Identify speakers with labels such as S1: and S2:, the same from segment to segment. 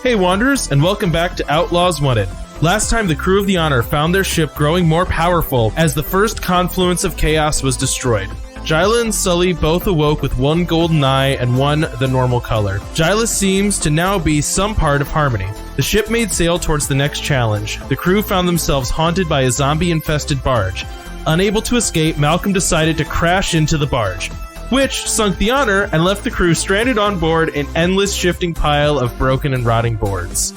S1: Hey Wanderers, and welcome back to Outlaws Wanted. Last time the crew of the Honor found their ship growing more powerful as the first confluence of chaos was destroyed. Jyla and Sully both awoke with one golden eye and one the normal color. Jyla seems to now be some part of harmony. The ship made sail towards the next challenge. The crew found themselves haunted by a zombie-infested barge. Unable to escape, Malcolm decided to crash into the barge, which sunk the Honor and left the crew stranded on board an endless shifting pile of broken and rotting boards.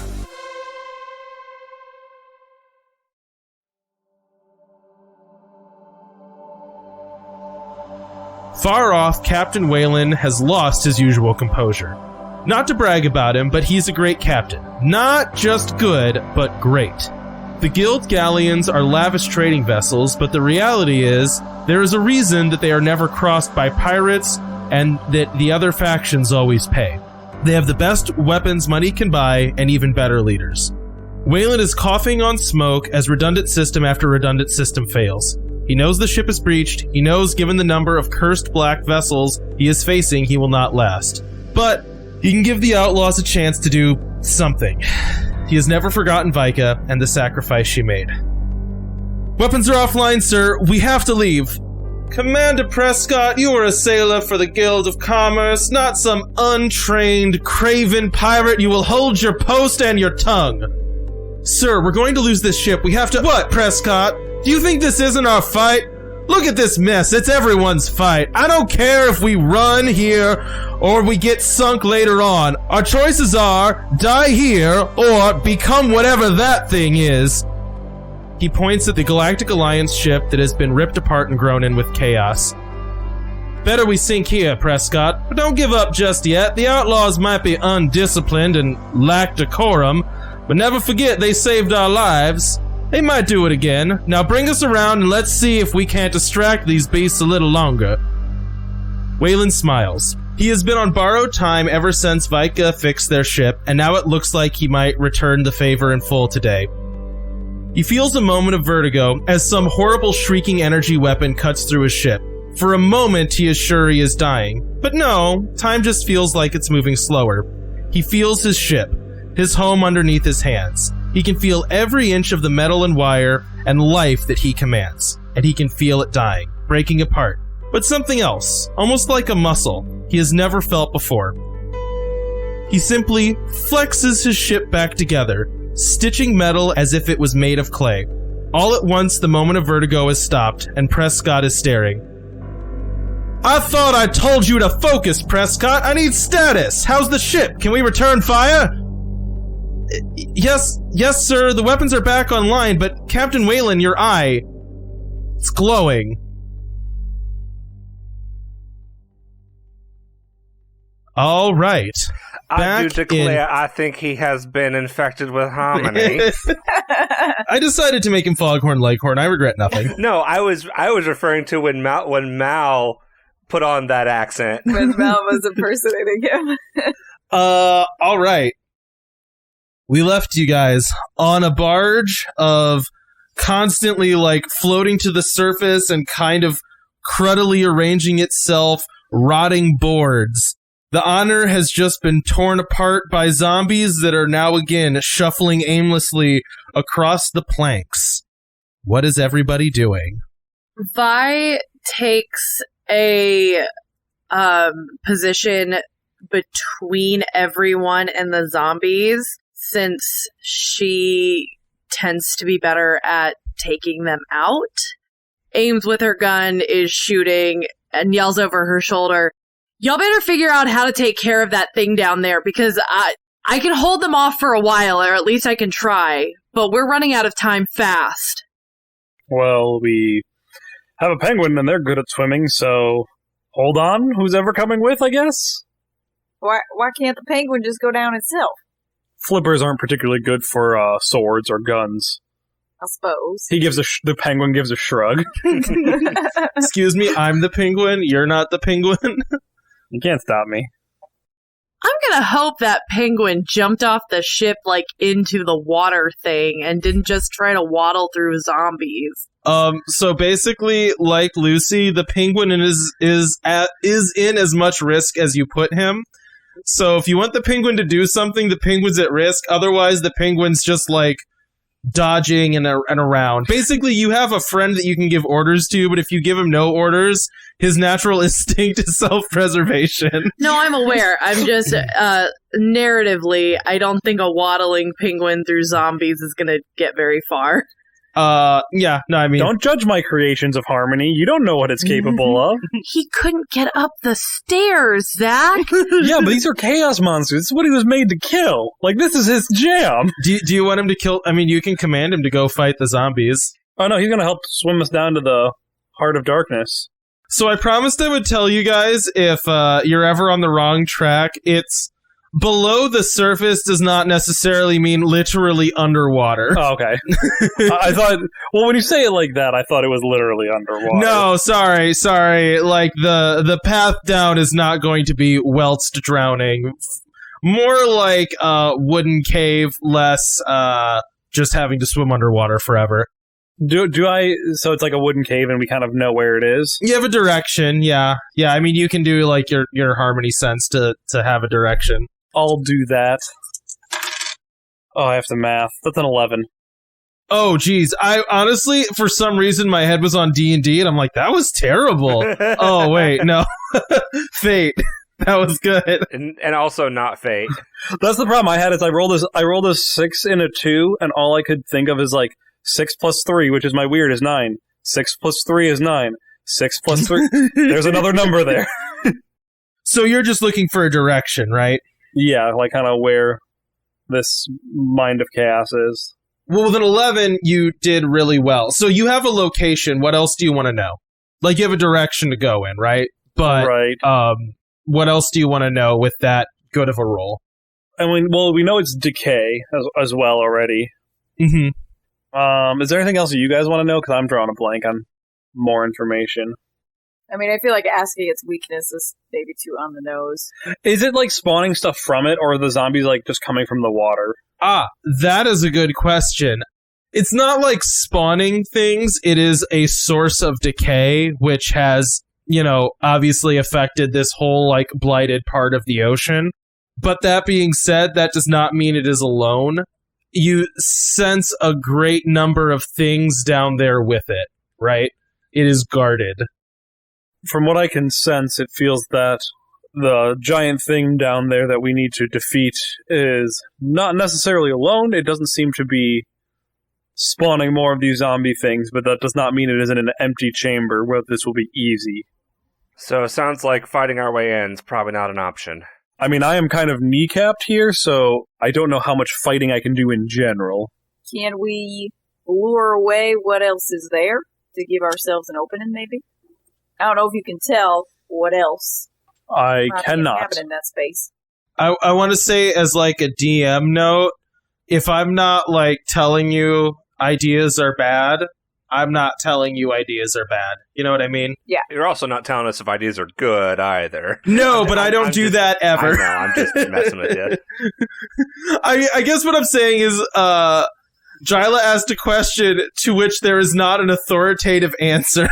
S1: Far off, Captain Whalen has lost his usual composure. Not to brag about him, but he's a great captain. Not just good, but great. The Guild galleons are lavish trading vessels, but the reality is, there is a reason that they are never crossed by pirates, and that the other factions always pay. They have the best weapons money can buy, and even better leaders. Whalen is coughing on smoke as redundant system after redundant system fails. He knows the ship is breached. He knows, given the number of cursed black vessels he is facing, he will not last. But he can give the Outlaws a chance to do something. He has never forgotten Vika and the sacrifice she made. Weapons are offline, sir. We have to leave. Commander Prescott, you are a sailor for the Guild of Commerce, not some untrained, craven pirate. You will hold your post and your tongue. Sir, we're going to lose this ship. We have to— What, Prescott? Do you think this isn't our fight? Look at this mess. It's everyone's fight. I don't care if we run here or we get sunk later on. Our choices are die here or become whatever that thing is. He points at the Galactic Alliance ship that has been ripped apart and grown in with chaos. Better we sink here, Prescott, but don't give up just yet. The Outlaws might be undisciplined and lack decorum, but never forget they saved our lives. They might do it again. Now bring us around and let's see if we can't distract these beasts a little longer. Whalen smiles. He has been on borrowed time ever since Vika fixed their ship, and now it looks like he might return the favor in full today. He feels a moment of vertigo as some horrible shrieking energy weapon cuts through his ship. For a moment, he is sure he is dying. But no, time just feels like it's moving slower. He feels his ship, his home underneath his hands. He can feel every inch of the metal and wire and life that he commands. And he can feel it dying, breaking apart. But something else, almost like a muscle, he has never felt before. He simply flexes his ship back together, stitching metal as if it was made of clay. All at once, the moment of vertigo is stopped, and Prescott is staring. I thought I told you to focus, Prescott. I need status. How's the ship? Can we return fire? Yes, sir. The weapons are back online, but Captain Whalen, your eye, it's glowing. All right.
S2: I do declare I think he has been infected with harmony.
S1: I decided to make him Foghorn Leghorn. I regret nothing.
S2: No, I was referring to when Mal put on that accent.
S3: When Mal was impersonating him.
S1: All right. We left you guys on a barge of constantly floating to the surface and kind of cruddily arranging itself, rotting boards. The Honor has just been torn apart by zombies that are now again shuffling aimlessly across the planks. What is everybody doing?
S3: Vi takes a position between everyone and the zombies, since she tends to be better at taking them out. Aims with her gun, is shooting, and yells over her shoulder, y'all better figure out how to take care of that thing down there, because I can hold them off for a while, or at least I can try, but we're running out of time fast.
S4: Well, we have a penguin and they're good at swimming, so hold on, who's ever coming with, I guess?
S5: Why can't the penguin just go down itself?
S4: Flippers aren't particularly good for swords or guns.
S5: I suppose.
S4: The penguin gives a shrug.
S1: Excuse me, I'm the penguin, you're not the penguin?
S4: You can't stop me.
S3: I'm gonna hope that penguin jumped off the ship into the water thing and didn't just try to waddle through zombies.
S1: So basically, like Lucy, the penguin is in as much risk as you put him. So if you want the penguin to do something, the penguin's at risk. Otherwise, the penguin's just like dodging and around. Basically, you have a friend that you can give orders to, but if you give him no orders, his natural instinct is self-preservation.
S3: No, I'm aware. I'm just, narratively, I don't think a waddling penguin through zombies is going to get very far.
S1: Yeah, no, I mean...
S4: Don't judge my creations of harmony. You don't know what it's capable of.
S3: He couldn't get up the stairs, Zach.
S4: Yeah, but these are chaos monsters. This is what he was made to kill. Like, this is his jam.
S1: Do you want him to kill... I mean, you can command him to go fight the zombies.
S4: Oh, no, he's going to help swim us down to the heart of darkness.
S1: So I promised I would tell you guys if you're ever on the wrong track. It's below the surface does not necessarily mean literally underwater.
S4: Oh, okay. I thought, well, when you say it like that, I thought it was literally underwater.
S1: No, sorry. Like, the path down is not going to be welched drowning. More like a wooden cave, less just having to swim underwater forever.
S4: Do I, so it's like a wooden cave and we kind of know where it is?
S1: You have a direction, yeah. Yeah, I mean, you can do, like, your harmony sense to have a direction.
S4: I'll do that. Oh, I have to math. That's an 11.
S1: Oh, geez. I honestly, for some reason, my head was on D&D, and I'm like, that was terrible. Oh, wait, no. Fate. That was good.
S2: And also not Fate.
S4: That's the problem I had is I rolled a 6 and a 2, and all I could think of is, like, 6 plus 3, which is my weird, is 9. 6 plus 3 is 9. 6 plus 3... There's another number there.
S1: So you're just looking for a direction, right?
S4: Yeah, like kind of where this mind of chaos is.
S1: Well, with an 11, you did really well. So you have a location. What else do you want to know? Like, you have a direction to go in, right? But
S4: right.
S1: What else do you want to know with that good of a roll?
S4: I mean, well, we know it's decay as well already.
S1: Mm-hmm.
S4: Is there anything else that you guys want to know? Because I'm drawing a blank on more information.
S5: I mean, I feel like asking its weakness is maybe too on the nose.
S4: Is it like spawning stuff from it, or are the zombies like just coming from the water?
S1: Ah, that is a good question. It's not like spawning things. It is a source of decay, which has, obviously affected this whole, like, blighted part of the ocean. But that being said, that does not mean it is alone. You sense a great number of things down there with it, right? It is guarded.
S4: From what I can sense, it feels that the giant thing down there that we need to defeat is not necessarily alone. It doesn't seem to be spawning more of these zombie things, but that does not mean it isn't an empty chamber where this will be easy.
S2: So it sounds like fighting our way in is probably not an option.
S4: I mean, I am kind of kneecapped here, so I don't know how much fighting I can do in general.
S5: Can we lure away what else is there to give ourselves an opening, maybe? I don't know if you can tell what else.
S4: I cannot.
S5: In that space.
S1: I want to say, as like a DM note, if I'm not like telling you ideas are bad, I'm not telling you ideas are bad. You know what I mean?
S5: Yeah.
S2: You're also not telling us if ideas are good either.
S1: No, but I don't do that ever.
S2: I know, I'm just messing with you.
S1: I guess what I'm saying is, Jyla asked a question to which there is not an authoritative answer,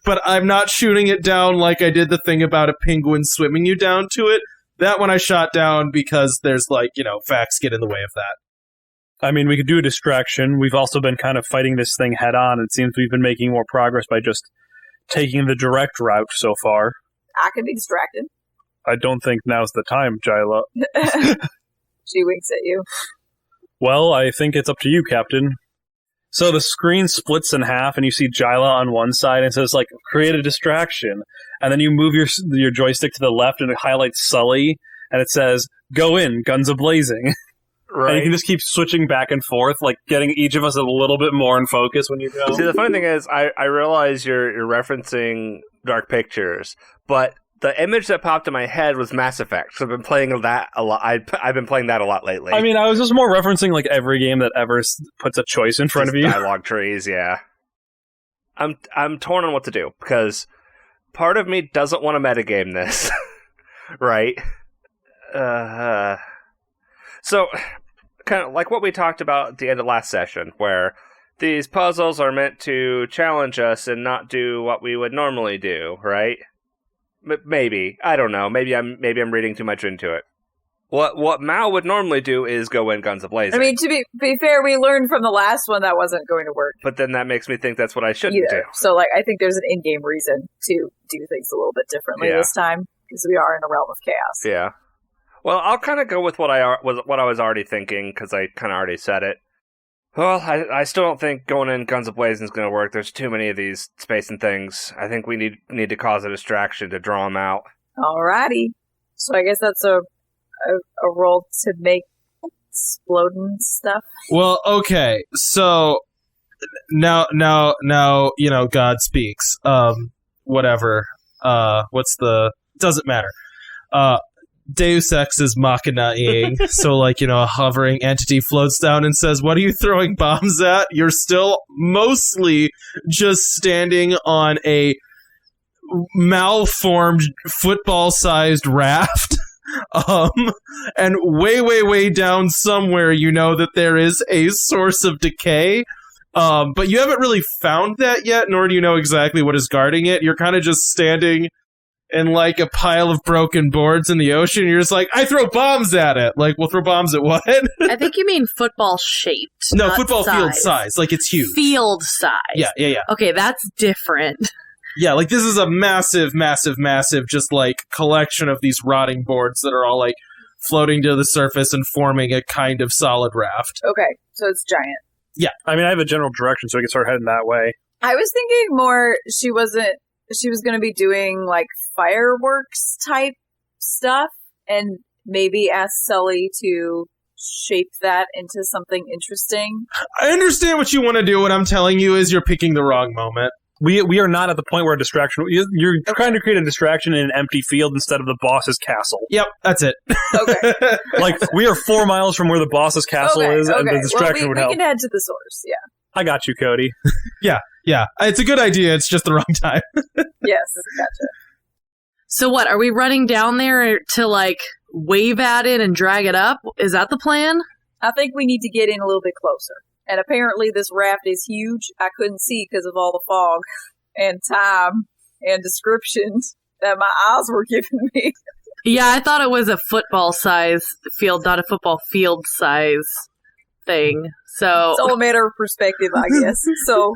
S1: but I'm not shooting it down like I did the thing about a penguin swimming you down to it. That one I shot down because there's facts get in the way of that.
S4: I mean, we could do a distraction. We've also been kind of fighting this thing head on. It seems we've been making more progress by just taking the direct route so far.
S5: I can be distracted.
S4: I don't think now's the time, Jyla.
S5: She winks at you.
S4: Well, I think it's up to you, Captain. So the screen splits in half, and you see Jyla on one side, and it says, create a distraction. And then you move your joystick to the left, and it highlights Sully, and it says, go in, guns a-blazing.
S2: Right.
S4: And you can just keep switching back and forth, getting each of us a little bit more in focus when you go.
S2: See, the funny thing is, I realize you're referencing Dark Pictures, but the image that popped in my head was Mass Effect. So I've been playing that a lot. I've been playing that a lot lately.
S4: I mean, I was just more referencing every game that ever puts a choice in front
S2: just
S4: of you.
S2: Dialogue trees, yeah. I'm torn on what to do because part of me doesn't want to metagame this, right? So, kind of like what we talked about at the end of last session, where these puzzles are meant to challenge us and not do what we would normally do, right? Maybe. I don't know. Maybe I'm reading too much into it. What Mao would normally do is go in guns a-blazing.
S5: I mean, to be fair, we learned from the last one that wasn't going to work.
S2: But then that makes me think that's what I shouldn't do.
S5: So, like, I think there's an in-game reason to do things a little bit differently this time, because we are in a realm of chaos.
S2: Yeah. Well, I'll kind of go with what I was already thinking, because I kind of already said it. Well, I still don't think going in guns a-blazing is going to work. There's too many of these spacing things. I think we need to cause a distraction to draw them out.
S5: Alrighty. So I guess that's a roll to make exploding stuff.
S1: Well, okay. So now, God speaks. Whatever. Doesn't matter. Deus Ex is machinaing. So, a hovering entity floats down and says, "What are you throwing bombs at?" You're still mostly just standing on a malformed football-sized raft. And way down somewhere, that there is a source of decay. But you haven't really found that yet, nor do you know exactly what is guarding it. You're kind of just standing in, a pile of broken boards in the ocean. You're just like, I throw bombs at it. We'll throw bombs at what?
S3: I think you mean football-shaped.
S1: No, football field size. It's huge.
S3: Field size.
S1: Yeah.
S3: Okay, that's different.
S1: Yeah, this is a massive, just, collection of these rotting boards that are all, floating to the surface and forming a kind of solid raft.
S5: Okay, so it's giant.
S1: Yeah.
S4: I mean, I have a general direction, so I can start heading that way.
S5: I was thinking more she was going to be doing, fireworks type stuff, and maybe ask Sully to shape that into something interesting.
S1: I understand what you want to do. What I'm telling you is you're picking the wrong moment.
S4: We are not at the point where a distraction... You're trying to create a distraction in an empty field instead of the boss's castle.
S1: Yep, that's it.
S5: Okay.
S4: We are 4 miles from where the boss's castle is, and the distraction would help.
S5: We can head to the source, yeah.
S4: I got you, Cody.
S1: Yeah. It's a good idea. It's just the wrong time.
S5: Yes, gotcha.
S3: So what, are we running down there to, wave at it and drag it up? Is that the plan?
S5: I think we need to get in a little bit closer. And apparently this raft is huge. I couldn't see because of all the fog and time and descriptions that my eyes were giving me.
S3: Yeah, I thought it was a football size field, not a football field size thing. So
S5: it's all a matter of perspective, I guess. So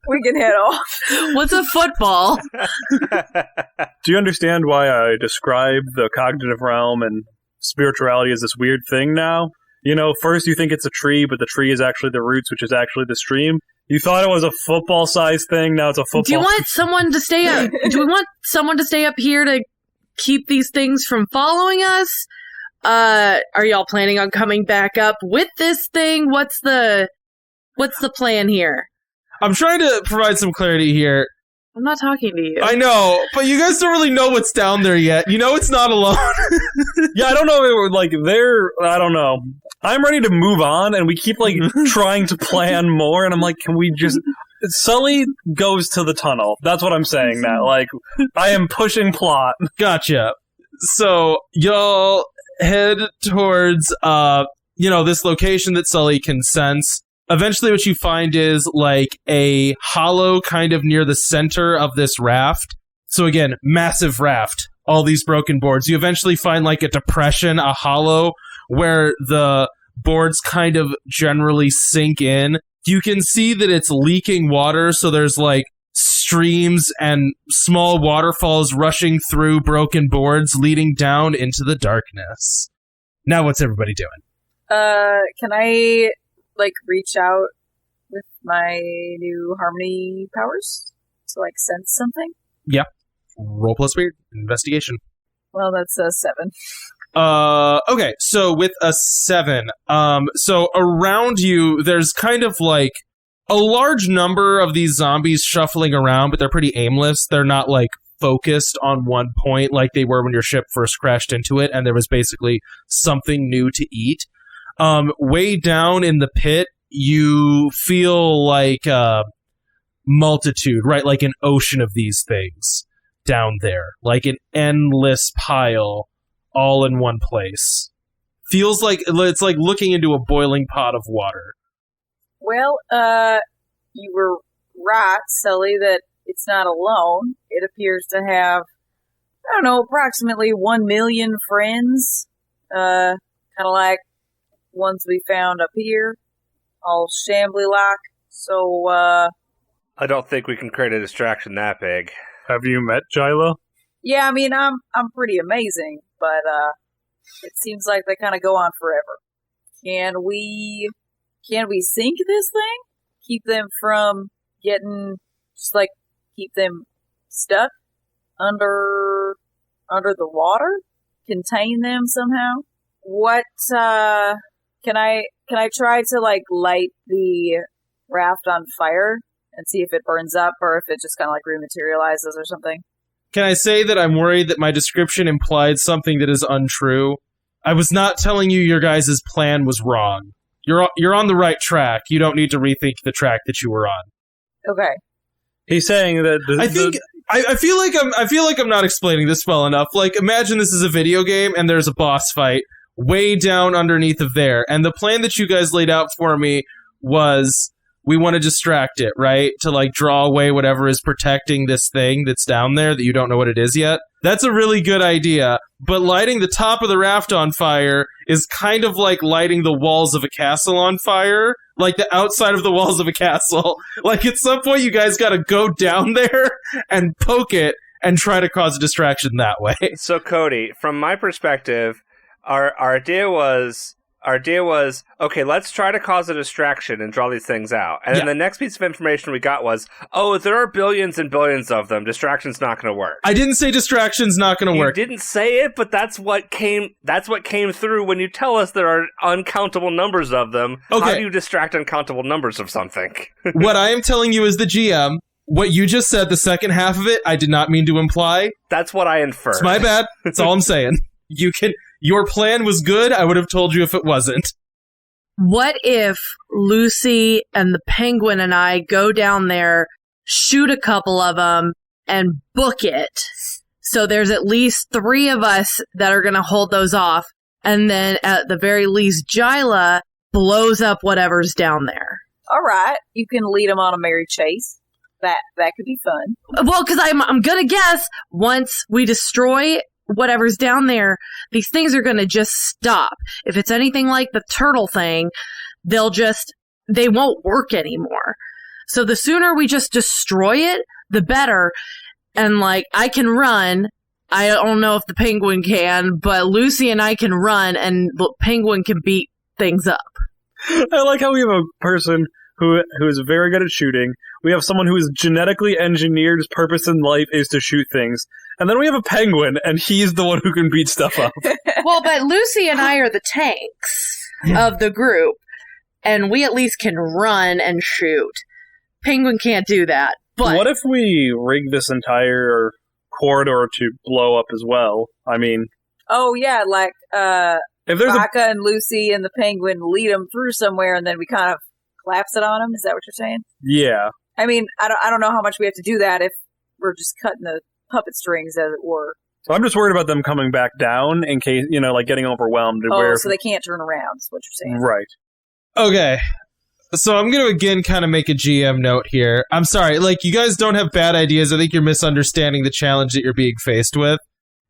S5: we can head off.
S3: What's a football?
S4: Do you understand why I describe the cognitive realm and spirituality as this weird thing now? First you think it's a tree, but the tree is actually the roots, which is actually the stream. You thought it was a football-sized thing, now it's a football...
S3: Do you want someone to stay up? Do we want someone to stay up here to keep these things from following us? Are y'all planning on coming back up with this thing? What's the plan here?
S1: I'm trying to provide some clarity here.
S3: I'm not talking to you.
S1: I know, but you guys don't really know what's down there yet. It's not alone.
S4: Yeah, I don't know. I don't know. I'm ready to move on, and we keep, trying to plan more, and I'm like, can we just... Sully goes to the tunnel. That's what I'm saying now. I am pushing plot.
S1: Gotcha. So, y'all head towards, this location that Sully can sense. Eventually what you find is a hollow kind of near the center of this raft. So again, massive raft, all these broken boards. You eventually find a depression, a hollow where the boards kind of generally sink in. You can see that it's leaking water. So there's streams and small waterfalls rushing through broken boards leading down into the darkness. Now what's everybody doing?
S5: Can I... reach out with my new harmony powers to, sense something?
S1: Yeah. Roll plus weird. Investigation.
S5: Well, that's a 7.
S1: Okay, so with a 7, so around you, there's kind of a large number of these zombies shuffling around, but they're pretty aimless. They're not, focused on one point like they were when your ship first crashed into it, and there was basically something new to eat. Way down in the pit, you feel like a multitude, right? Like an ocean of these things down there. Like an endless pile all in one place. Feels like it's like looking into a boiling pot of water.
S5: Well, you were right, Sully, that it's not alone. It appears to have, I don't know, approximately 1 million friends. Kind of like ones we found up here, all shambly-like. So,
S2: I don't think we can create a distraction that big.
S4: Have you met Jyla?
S5: yeah, I mean, I'm pretty amazing, but it seems like they kind of go on forever. Can we sink this thing? Keep them from getting, just like, keep them stuck under the water? Contain them somehow? What, can I try to, like, light the raft on fire and see if it burns up or if it just kind of, like, rematerializes or something?
S1: Can I say that I'm worried that my description implied something that is untrue? I was not telling you your guys' plan was wrong. You're on the right track. You don't need to rethink the track that you were on.
S5: Okay.
S4: He's saying that
S1: I feel like I'm not explaining this well enough. Like, imagine this is a video game and there's a boss fight way down underneath of there, and the plan that you guys laid out for me was we want to distract it, right? To, like, draw away whatever is protecting this thing that's down there that you don't know what it is yet. That's a really good idea, but lighting the top of the raft on fire is kind of like lighting the walls of a castle on fire, like the outside of the walls of a castle. Like, at some point you guys gotta go down there and poke it and try to cause a distraction that way.
S2: So, Cody, from my perspective, our idea was, okay, let's try to cause a distraction and draw these things out. And then the next piece of information we got was, oh, there are billions and billions of them. Distraction's not going to work.
S1: I didn't say distraction's not going to work.
S2: You didn't say it, but that's what came through when you tell us there are uncountable numbers of them.
S1: Okay.
S2: How do you distract uncountable numbers of something?
S1: What I am telling you is the GM. What you just said, the second half of it, I did not mean to imply.
S2: That's what I inferred.
S1: It's my bad. That's all I'm saying. Your plan was good. I would have told you if it wasn't.
S3: What if Lucy and the penguin and I go down there, shoot a couple of them, and book it? So there's at least 3 of us that are going to hold those off. And then at the very least, Jyla blows up whatever's down there.
S5: All right. You can lead them on a merry chase. That could be fun.
S3: Well, because I'm going to guess once we destroy whatever's down there, these things are going to just stop. If it's anything like the turtle thing, they won't work anymore. So the sooner we just destroy it, the better. And, like, I can run. I don't know if the penguin can, but Lucy and I can run, and the penguin can beat things up.
S4: I like how we have a person who is very good at shooting. We have someone who is genetically engineered, his purpose in life is to shoot things. And then we have a penguin, and he's the one who can beat stuff up.
S3: Well, but Lucy and I are the tanks of the group, and we at least can run and shoot. Penguin can't do that. But
S4: what if we rig this entire corridor to blow up as well? I mean...
S5: Oh, yeah, like,
S4: if there's
S5: Baka and Lucy and the penguin lead them through somewhere, and then we kind of collapse it on them? Is that what you're saying?
S4: Yeah.
S5: I mean, I don't know how much we have to do that if we're just cutting the puppet strings, as it were.
S4: So I'm just worried about them coming back down in case, like getting overwhelmed.
S5: So they can't turn around, is what you're saying.
S4: Right.
S1: Okay. So I'm going to again kind of make a GM note here. I'm sorry, like, you guys don't have bad ideas. I think you're misunderstanding the challenge that you're being faced with.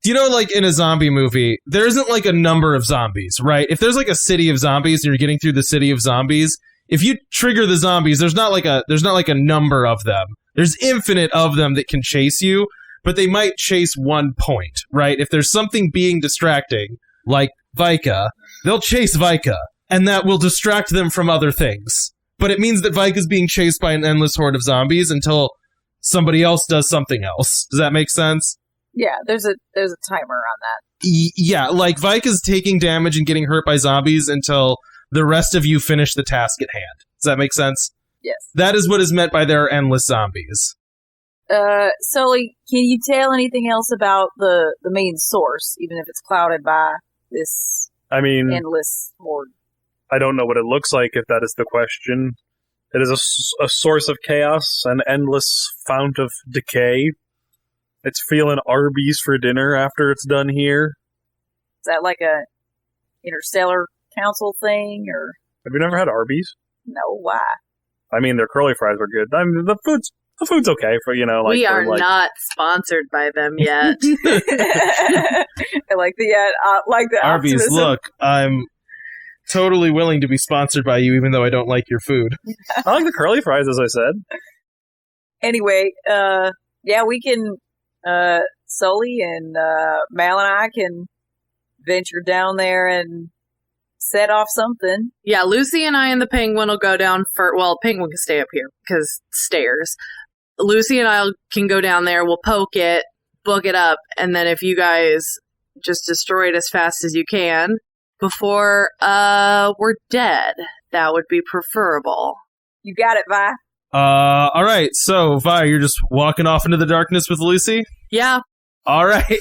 S1: You know, like in a zombie movie, there isn't like a number of zombies, right? If there's like a city of zombies and you're getting through the city of zombies, if you trigger the zombies, there's not like a number of them. There's infinite of them that can chase you, but they might chase one point, right? If there's something being distracting, like Vika, they'll chase Vika, and that will distract them from other things. But it means that Vika's being chased by an endless horde of zombies until somebody else does something else. Does that make sense?
S5: Yeah, there's a timer on that.
S1: Yeah, like Vika's taking damage and getting hurt by zombies until the rest of you finish the task at hand. Does that make sense?
S5: Yes.
S1: That is what is meant by there are endless zombies.
S5: Sully, can you tell anything else about the main source, even if it's clouded by this endless horde?
S4: I don't know what it looks like, if that is the question. It is a source of chaos, an endless fount of decay. It's feeling Arby's for dinner after it's done here.
S5: Is that like a interstellar council thing, or?
S4: Have you never had Arby's?
S5: No, why?
S4: I mean, their curly fries are good. I mean, the food's The food's okay for, like...
S3: We are
S4: like,
S3: not sponsored by them yet.
S5: I like the
S1: Arby's,
S5: optimism.
S1: look, I'm totally willing to be sponsored by you, even though I don't like your food.
S4: I like the curly fries, as I said.
S5: Anyway, we can, Sully and Mal and I can venture down there and set off something.
S3: Yeah, Lucy and I and the Penguin will go down for. Well, Penguin can stay up here because stairs. Lucy and I can go down there. We'll poke it, book it up, and then if you guys just destroy it as fast as you can before we're dead, that would be preferable.
S5: You got it, Vi.
S1: All right, so, Vi, you're just walking off into the darkness with Lucy?
S3: Yeah.
S1: All right.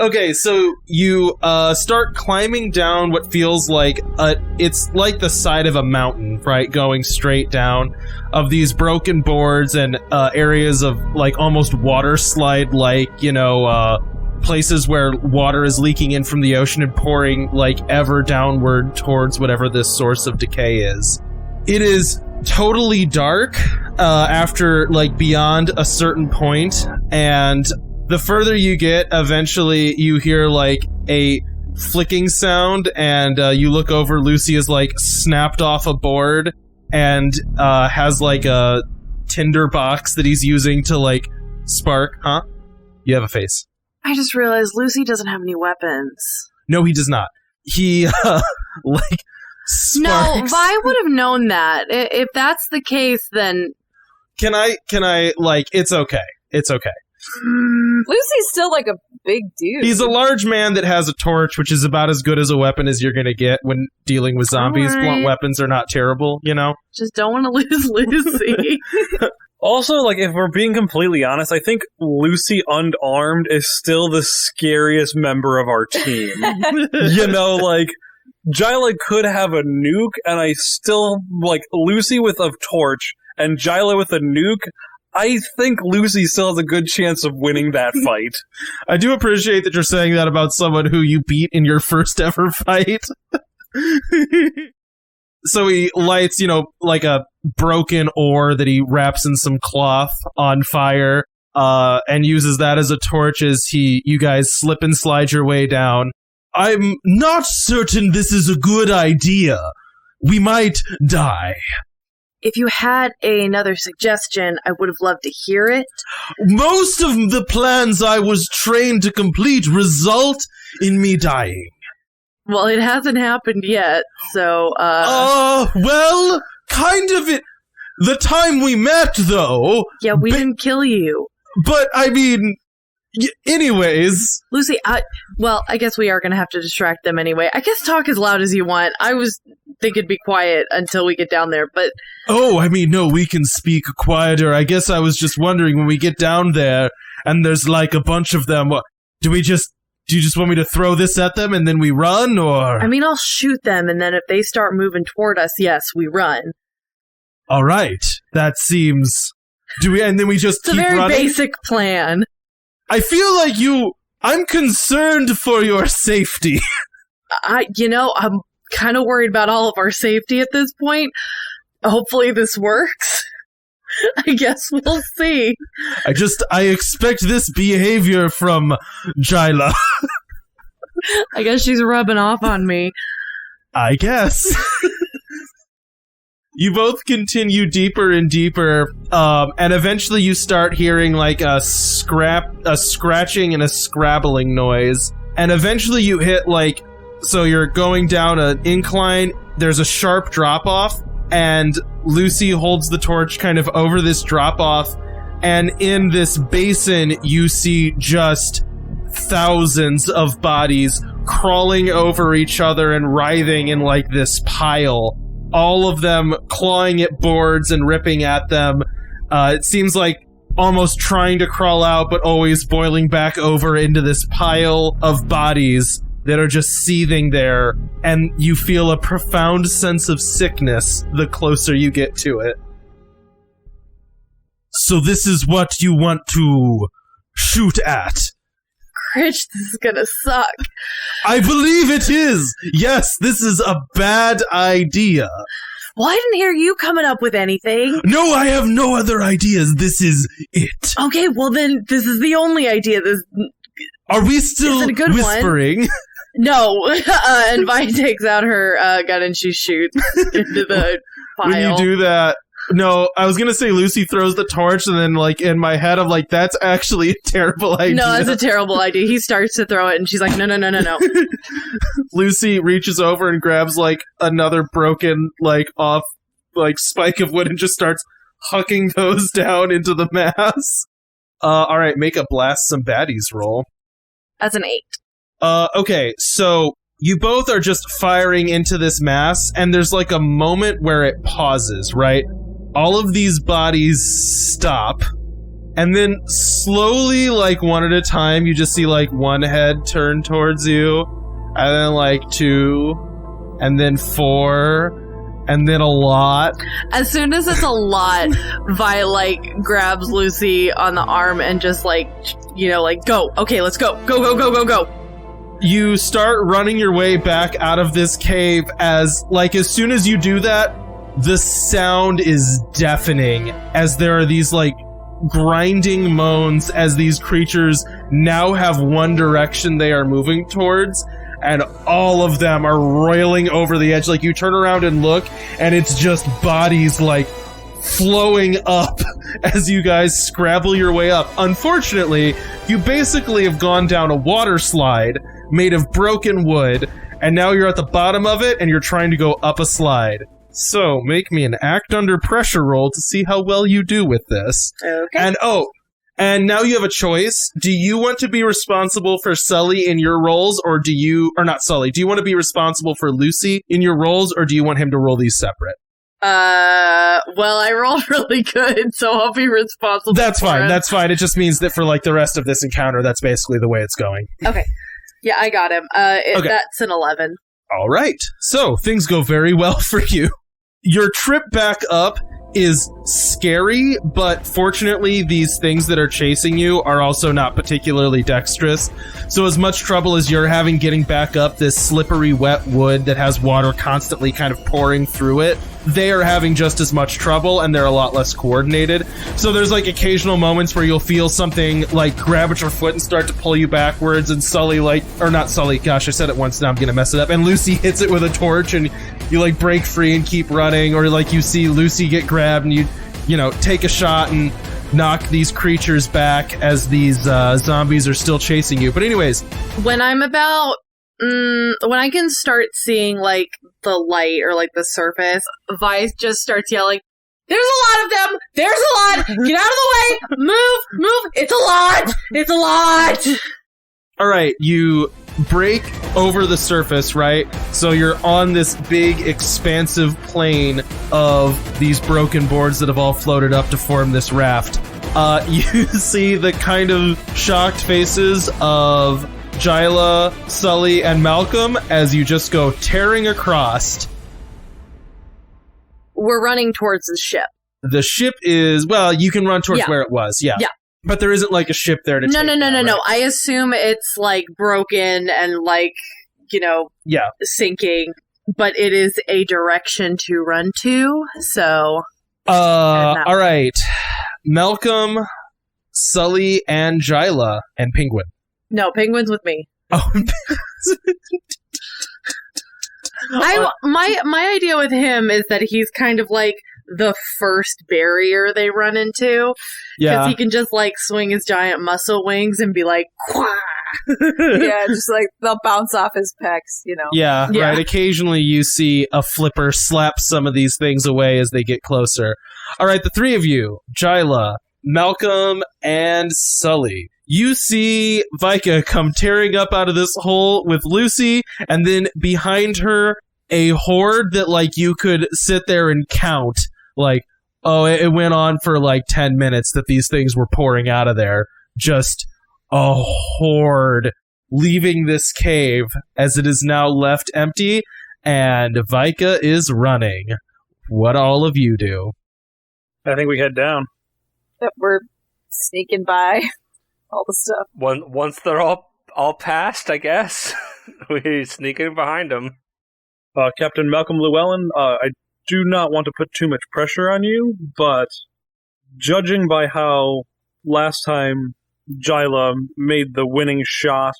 S1: Okay, so you start climbing down what feels like it's like the side of a mountain, right? Going straight down of these broken boards and areas of like almost water slide, like, places where water is leaking in from the ocean and pouring like ever downward towards whatever this source of decay is. It is totally dark after like beyond a certain point, and the further you get, eventually you hear like a flicking sound, and you look over. Lucy is like snapped off a board and has like a tinder box that he's using to like spark. Huh? You have a face.
S3: I just realized Lucy doesn't have any weapons.
S1: No, he does not. He like sparks.
S3: No, Vi would have known that. If that's the case, then
S1: Can I like? It's okay. It's okay.
S5: Lucy's still like a big dude.
S1: He's a large man that has a torch, which is about as good as a weapon as you're going to get when dealing with zombies.
S3: All right.
S1: Blunt weapons are not terrible,
S3: just don't want to lose Lucy.
S4: Also, like, if we're being completely honest, I think Lucy unarmed is still the scariest member of our team. Like, Jyla could have a nuke, and I still, like, Lucy with a torch and Jyla with a nuke, I think Lucy still has a good chance of winning that fight.
S1: I do appreciate that you're saying that about someone who you beat in your first ever fight. So he lights, like a broken ore that he wraps in some cloth on fire, and uses that as a torch as you guys slip and slide your way down. I'm not certain this is a good idea. We might die.
S3: If you had another suggestion, I would have loved to hear it.
S1: Most of the plans I was trained to complete result in me dying.
S3: Well, it hasn't happened yet, so,
S1: well, kind of it. The time we met, though.
S3: Yeah, we didn't kill you.
S1: But, I mean, anyways.
S3: Lucy, I guess we are going to have to distract them anyway. I guess talk as loud as you want. I was thinking be quiet until we get down there, but...
S1: Oh, I mean, no, we can speak quieter. I guess I was just wondering, when we get down there, and there's like a bunch of them, do you just want me to throw this at them and then we run, or...?
S3: I mean, I'll shoot them, and then if they start moving toward us, yes, we run.
S1: All right. That seems... and then we just
S3: it's
S1: keep running?
S3: It's a very basic plan.
S1: I feel like I'm concerned for your safety.
S3: I'm kind of worried about all of our safety at this point. Hopefully this works. I guess we'll see.
S1: I expect this behavior from Jyla.
S3: I guess she's rubbing off on me.
S1: I guess. You both continue deeper and deeper, and eventually you start hearing like a scratching and a scrabbling noise. And eventually you hit so you're going down an incline, there's a sharp drop-off, and Lucy holds the torch kind of over this drop-off, and in this basin you see just thousands of bodies crawling over each other and writhing in like this pile. All of them clawing at boards and ripping at them. It seems like almost trying to crawl out, but always boiling back over into this pile of bodies that are just seething there, and you feel a profound sense of sickness the closer you get to it. So this is what you want to shoot at?
S3: Critch, this is gonna suck.
S1: I believe it is! Yes, this is a bad idea.
S3: Well, I didn't hear you coming up with anything.
S1: No, I have no other ideas. This is it.
S3: Okay, well then, this is the only idea.
S1: Are we still
S3: Is it a good
S1: whispering?
S3: one? No. And Vi takes out her gun and she shoots into the pile.
S1: When you do that, no, I was gonna say Lucy throws the torch, and then, like, in my head, I'm like, that's actually a terrible idea.
S3: No, that's a terrible idea. He starts to throw it, and she's like, no.
S1: Lucy reaches over and grabs, like, another broken, like, off, like, spike of wood and just starts hucking those down into the mass. Alright, make a blast some baddies roll.
S3: That's an 8.
S1: Okay, so you both are just firing into this mass, and there's, like, a moment where it pauses, right? All of these bodies stop, and then slowly, like, one at a time, you just see, like, one head turn towards you, and then, like, 2, and then 4, and then a lot.
S3: As soon as it's a lot, Vi, like, grabs Lucy on the arm and just, like, you know, like, go. Okay, let's go. Go.
S1: You start running your way back out of this cave as soon as you do that, the sound is deafening as there are these, like, grinding moans as these creatures now have one direction they are moving towards, and all of them are roiling over the edge. Like, you turn around and look, and it's just bodies, like, flowing up as you guys scrabble your way up. Unfortunately, you basically have gone down a water slide made of broken wood, and now you're at the bottom of it, and you're trying to go up a slide. So, make me an act under pressure roll to see how well you do with this.
S3: Okay.
S1: And now you have a choice. Do you want to be responsible for Sully in your rolls, or do you want to be responsible for Lucy in your rolls, or do you want him to roll these separate?
S3: Well, I rolled really good, so I'll be responsible.
S1: That's
S3: for
S1: fine.
S3: him.
S1: That's fine. It just means that for, like, the rest of this encounter, that's basically the way it's going.
S3: Okay. Yeah, I got him.
S1: Okay.
S3: That's an 11.
S1: All right. So, things go very well for you. Your trip back up is scary, but fortunately, these things that are chasing you are also not particularly dexterous. So as much trouble as you're having getting back up this slippery, wet wood that has water constantly kind of pouring through it, they are having just as much trouble, and they're a lot less coordinated. So there's, like, occasional moments where you'll feel something, like, grab at your foot and start to pull you backwards, and Sully, not Sully, gosh, I said it once, now I'm gonna mess it up, and Lucy hits it with a torch, and you, like, break free and keep running, or, like, you see Lucy get grabbed, and you know, take a shot and knock these creatures back as these zombies are still chasing you. But anyways.
S3: When I'm about... when I can start seeing, like, the light or, like, the surface, Vi just starts yelling, "There's a lot of them! There's a lot! Get out of the way! Move! It's a lot!
S1: Alright, you break over the surface, right? So you're on this big, expansive plane of these broken boards that have all floated up to form this raft. You see the kind of shocked faces of Jyla, Sully, and Malcolm as you just go tearing across.
S3: We're running towards the ship.
S1: The ship is, well, you can run towards where it was, yeah. But there isn't, like, a ship there to take
S3: No.
S1: right?
S3: I assume it's, like, broken and, like, you know, sinking. But it is a direction to run to, so...
S1: all right. Malcolm, Sully, and Jyla, and Penguin.
S3: No, Penguin's with me.
S1: Oh.
S3: My idea with him is that he's kind of like the first barrier they run into. Because he can just, like, swing his giant muscle wings and be like, "Quah!"
S5: Yeah, just, like, they'll bounce off his pecs, you know.
S1: Yeah, right. Occasionally you see a flipper slap some of these things away as they get closer. All right, the three of you, Jyla, Malcolm, and Sully. You see Vika come tearing up out of this hole with Lucy, and then behind her, a horde that, like, you could sit there and count. Like, oh, it went on for, like, 10 minutes that these things were pouring out of there. Just a horde leaving this cave as it is now left empty, and Vika is running. What all of you do?
S4: I think we head down.
S5: We're sneaking by all the stuff.
S2: Once they're all past, I guess, we sneak in behind them.
S4: Captain Malcolm Llewellyn, I do not want to put too much pressure on you, but judging by how last time Jyla made the winning shot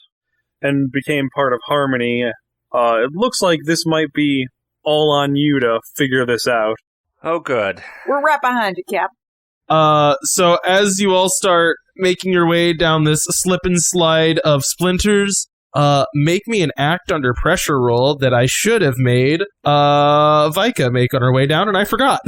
S4: and became part of Harmony, it looks like this might be all on you to figure this out.
S2: Oh, good.
S5: We're right behind you, Cap.
S1: So as you all start making your way down this slip and slide of splinters, make me an act under pressure roll that I should have made Vika make on her way down, and I forgot.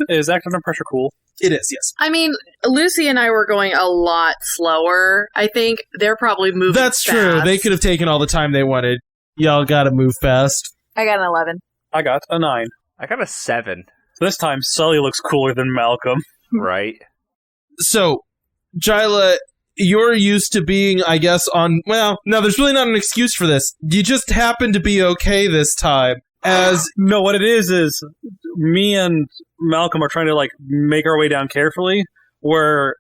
S4: Is act under pressure cool?
S1: It is, yes.
S3: I mean, Lucy and I were going a lot slower. I think they're probably moving
S1: That's
S3: fast.
S1: true. They could have taken all the time they wanted. Y'all gotta move fast.
S5: I got an 11.
S4: I got a 9.
S2: I got a 7.
S4: This time, Sully looks cooler than Malcolm.
S2: Right.
S1: So, Jyla, you're used to being, I guess, on... Well, no, there's really not an excuse for this. You just happen to be okay this time. As
S4: No, what it is me and Malcolm are trying to, make our way down carefully, where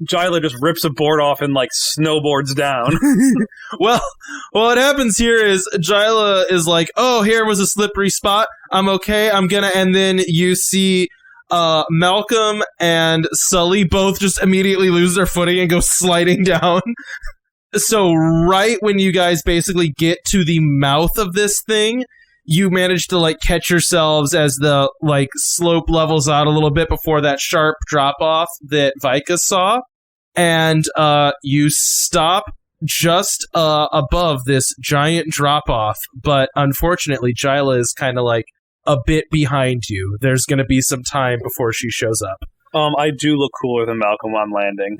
S4: Jyla just rips a board off and, snowboards down.
S1: well, what happens here is Jyla is like, oh, here was a slippery spot. I'm okay. I'm gonna... And then you see Malcolm and Sully both just immediately lose their footing and go sliding down. So right when you guys basically get to the mouth of this thing, you manage to catch yourselves as the slope levels out a little bit before that sharp drop off that Vika saw, and you stop just above this giant drop off. But unfortunately, Jyla is kind of a bit behind you. There's going to be some time before she shows up.
S4: I do look cooler than Malcolm on landing.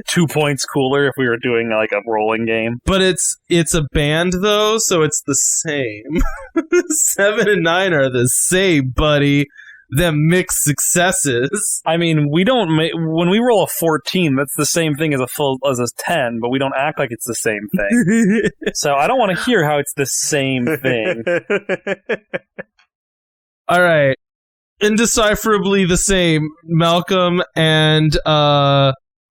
S4: 2 points cooler if we were doing a rolling game.
S1: But it's a band though, so it's the same. 7 and 9 are the same, buddy. Them mixed successes.
S4: I mean, we don't when we roll a 14, that's the same thing as a 10, but we don't act like it's the same thing. So I don't want to hear how it's the same thing.
S1: All right. Indecipherably the same. Malcolm and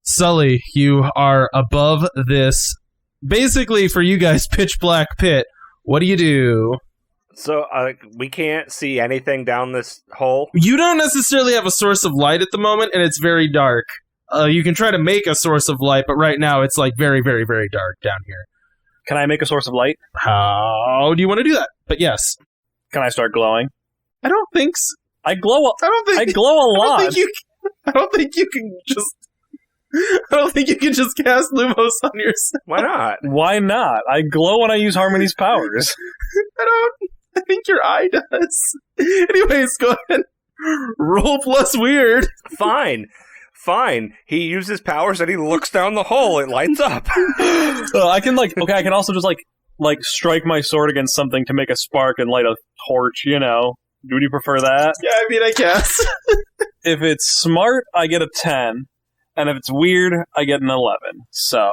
S1: Sully, you are above this, basically for you guys, pitch black pit. What do you do?
S2: So, we can't see anything down this hole?
S1: You don't necessarily have a source of light at the moment, and it's very dark. You can try to make a source of light, but right now it's very, very, very dark down here.
S4: Can I make a source of light?
S1: How do you want to do that? But yes.
S4: Can I start glowing?
S1: I don't think so.
S4: I glow a lot.
S1: I don't think you can just cast Lumos on yourself.
S2: Why not?
S4: Why not? I glow when I use Harmony's powers.
S1: I think your eye does. Anyways, go ahead. Roll plus weird.
S2: Fine. He uses powers and he looks down the hole. It lights up.
S4: I can I can also just strike my sword against something to make a spark and light a torch, Would you prefer that?
S1: Yeah, I mean, I guess.
S4: If it's smart, I get a 10. And if it's weird, I get an 11. So.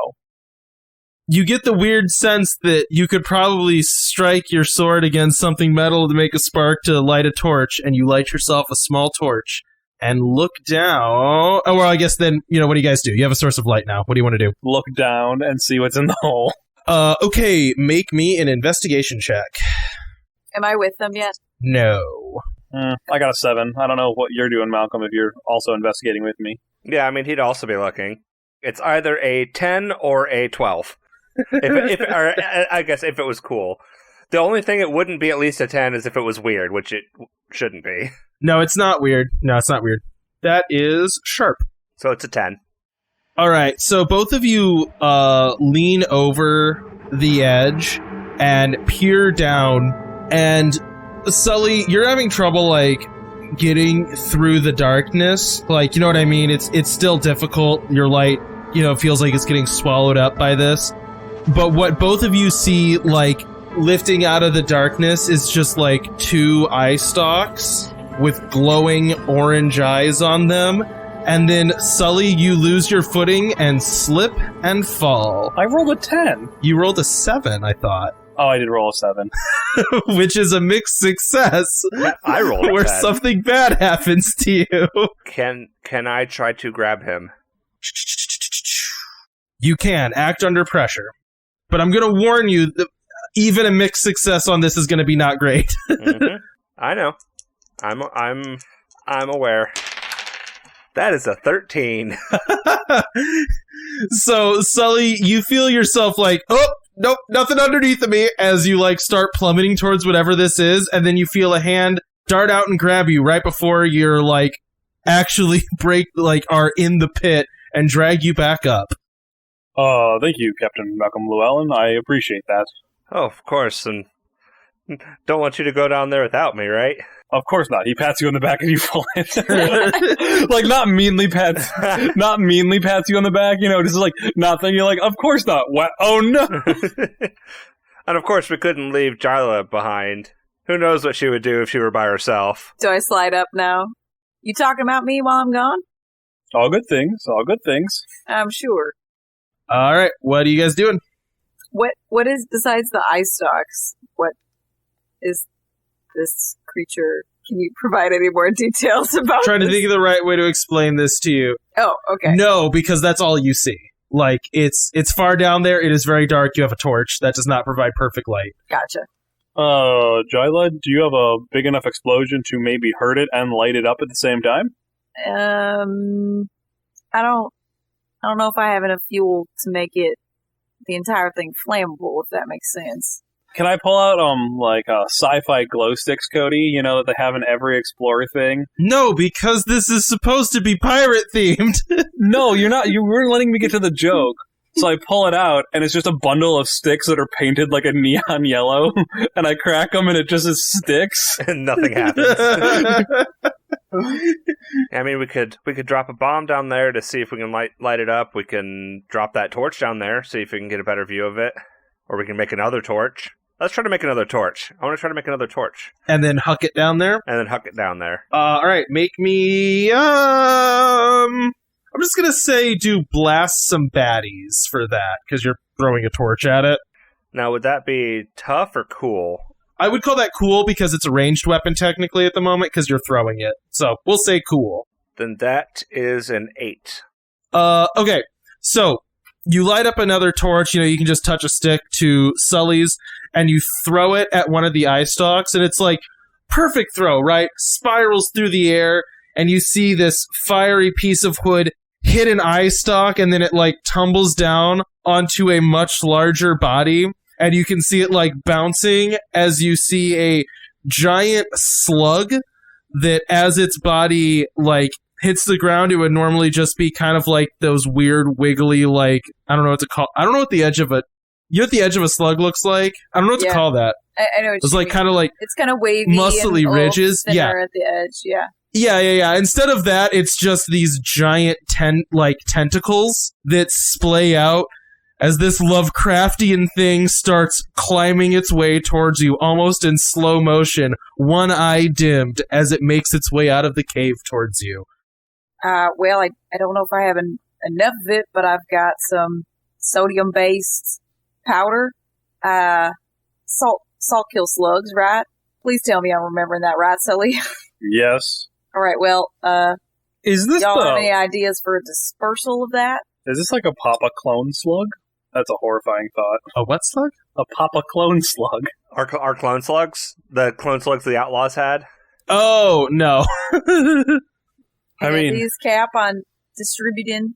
S1: You get the weird sense that you could probably strike your sword against something metal to make a spark to light a torch, and you light yourself a small torch and look down. Oh, well, I guess then, what do you guys do? You have a source of light now. What do you want to do?
S4: Look down and see what's in the hole.
S1: Okay, make me an investigation check.
S5: Am I with them yet?
S1: No.
S4: I got a 7. I don't know what you're doing, Malcolm, if you're also investigating with me.
S2: Yeah, I mean, he'd also be looking. It's either a 10 or a 12. Or I guess if it was cool. The only thing it wouldn't be at least a 10 is if it was weird, which it shouldn't be.
S1: No, it's not weird. That is sharp.
S2: So it's a 10.
S1: All right, so both of you lean over the edge and peer down, and Sully, you're having trouble getting through the darkness. You know what I mean? It's still difficult. Your light, feels like it's getting swallowed up by this. But what both of you see lifting out of the darkness is just 2 eye stalks with glowing orange eyes on them. And then, Sully, you lose your footing and slip and fall.
S4: I rolled a 10.
S1: You rolled a 7, I thought.
S4: Oh, I did roll a 7.
S1: Which is a mixed success.
S2: I rolled a
S1: where
S2: 10.
S1: Something bad happens to you.
S2: Can I try to grab him?
S1: You can. Act under pressure. But I'm going to warn you, that even a mixed success on this is going to be not great.
S2: Mm-hmm. I know. I'm aware. That is a 13.
S1: So, Sully, you feel yourself like, oh, nope, nothing underneath of me, as you, like, start plummeting towards whatever this is, and then you feel a hand dart out and grab you right before you're, like, actually are in the pit and drag you back up.
S4: Thank you, Captain Malcolm Llewellyn. I appreciate that.
S2: Oh, of course, and don't want you to go down there without me, right?
S4: Of course not. He pats you on the back and you fall in. Like, not meanly pats you on the back, just like, not thinking, like, of course not. What? Oh, no.
S2: And of course, we couldn't leave Jarla behind. Who knows what she would do if she were by herself.
S5: Do I slide up now? You talking about me while I'm gone?
S4: All good things. All good things.
S5: I'm sure.
S1: All right, what are you guys doing?
S5: What is, besides the eye stalks, what is this creature? Can you provide any more details about
S1: Trying to think of the right way to explain this to you.
S5: Oh, okay.
S1: No, because that's all you see. Like, it's far down there, it is very dark, you have a torch. That does not provide perfect light.
S5: Gotcha.
S4: Jyla, do you have a big enough explosion to maybe hurt it and light it up at the same time?
S5: I don't know if I have enough fuel to make it, the entire thing, flammable, if that makes sense.
S4: Can I pull out, sci-fi glow sticks, Cody? That they have in every Explorer thing?
S1: No, because this is supposed to be pirate-themed.
S4: No, you're not. You weren't letting me get to the joke. So I pull it out, and it's just a bundle of sticks that are painted like a neon yellow, and I crack them, and it just is sticks.
S2: And nothing happens. I mean, we could drop a bomb down there to see if we can light it up. We can drop that torch down there, see if we can get a better view of it. Or we can make another torch. Let's try to make another torch. I want to try to make another torch.
S1: And then huck it down there?
S2: Alright,
S1: make me, I'm just gonna say do blast some baddies for that, because you're throwing a torch at it.
S2: Now, would that be tough or cool?
S1: I would call that cool because it's a ranged weapon technically at the moment, because you're throwing it. So, we'll say cool.
S2: Then that is an 8.
S1: Okay. So, you light up another torch, you can just touch a stick to Sully's, and you throw it at one of the eye stalks, and it's like, perfect throw, right? Spirals through the air, and you see this fiery piece of wood hit an eye stalk, and then it, like, tumbles down onto a much larger body, and you can see it, like, bouncing as you see a giant slug that, as its body, like, hits the ground, it would normally just be kind of like those weird wiggly, like, I don't know what to call. I don't know what the edge of a, what the edge of a slug looks like. I don't know what to call that.
S5: I know what
S1: it's like kind of like
S5: it's kind of wavy,
S1: muscly
S5: and
S1: ridges.
S5: Thinner
S1: Yeah,
S5: at the edge. Yeah.
S1: Yeah. Instead of that, it's just these giant tentacles that splay out as this Lovecraftian thing starts climbing its way towards you, almost in slow motion, one eye dimmed as it makes its way out of the cave towards you.
S5: Well, I don't know if I have enough of it, but I've got some sodium-based powder. Salt kills slugs, right? Please tell me I'm remembering that right, Sully.
S4: Yes.
S5: All right, well,
S4: is this
S5: y'all have any ideas for a dispersal of that?
S4: Is this like a Papa clone slug? That's a horrifying thought.
S1: A what slug?
S4: A Papa clone slug.
S2: Our clone slugs? The clone slugs the Outlaws had?
S1: Oh, no.
S4: I mean,
S5: these cap on distributing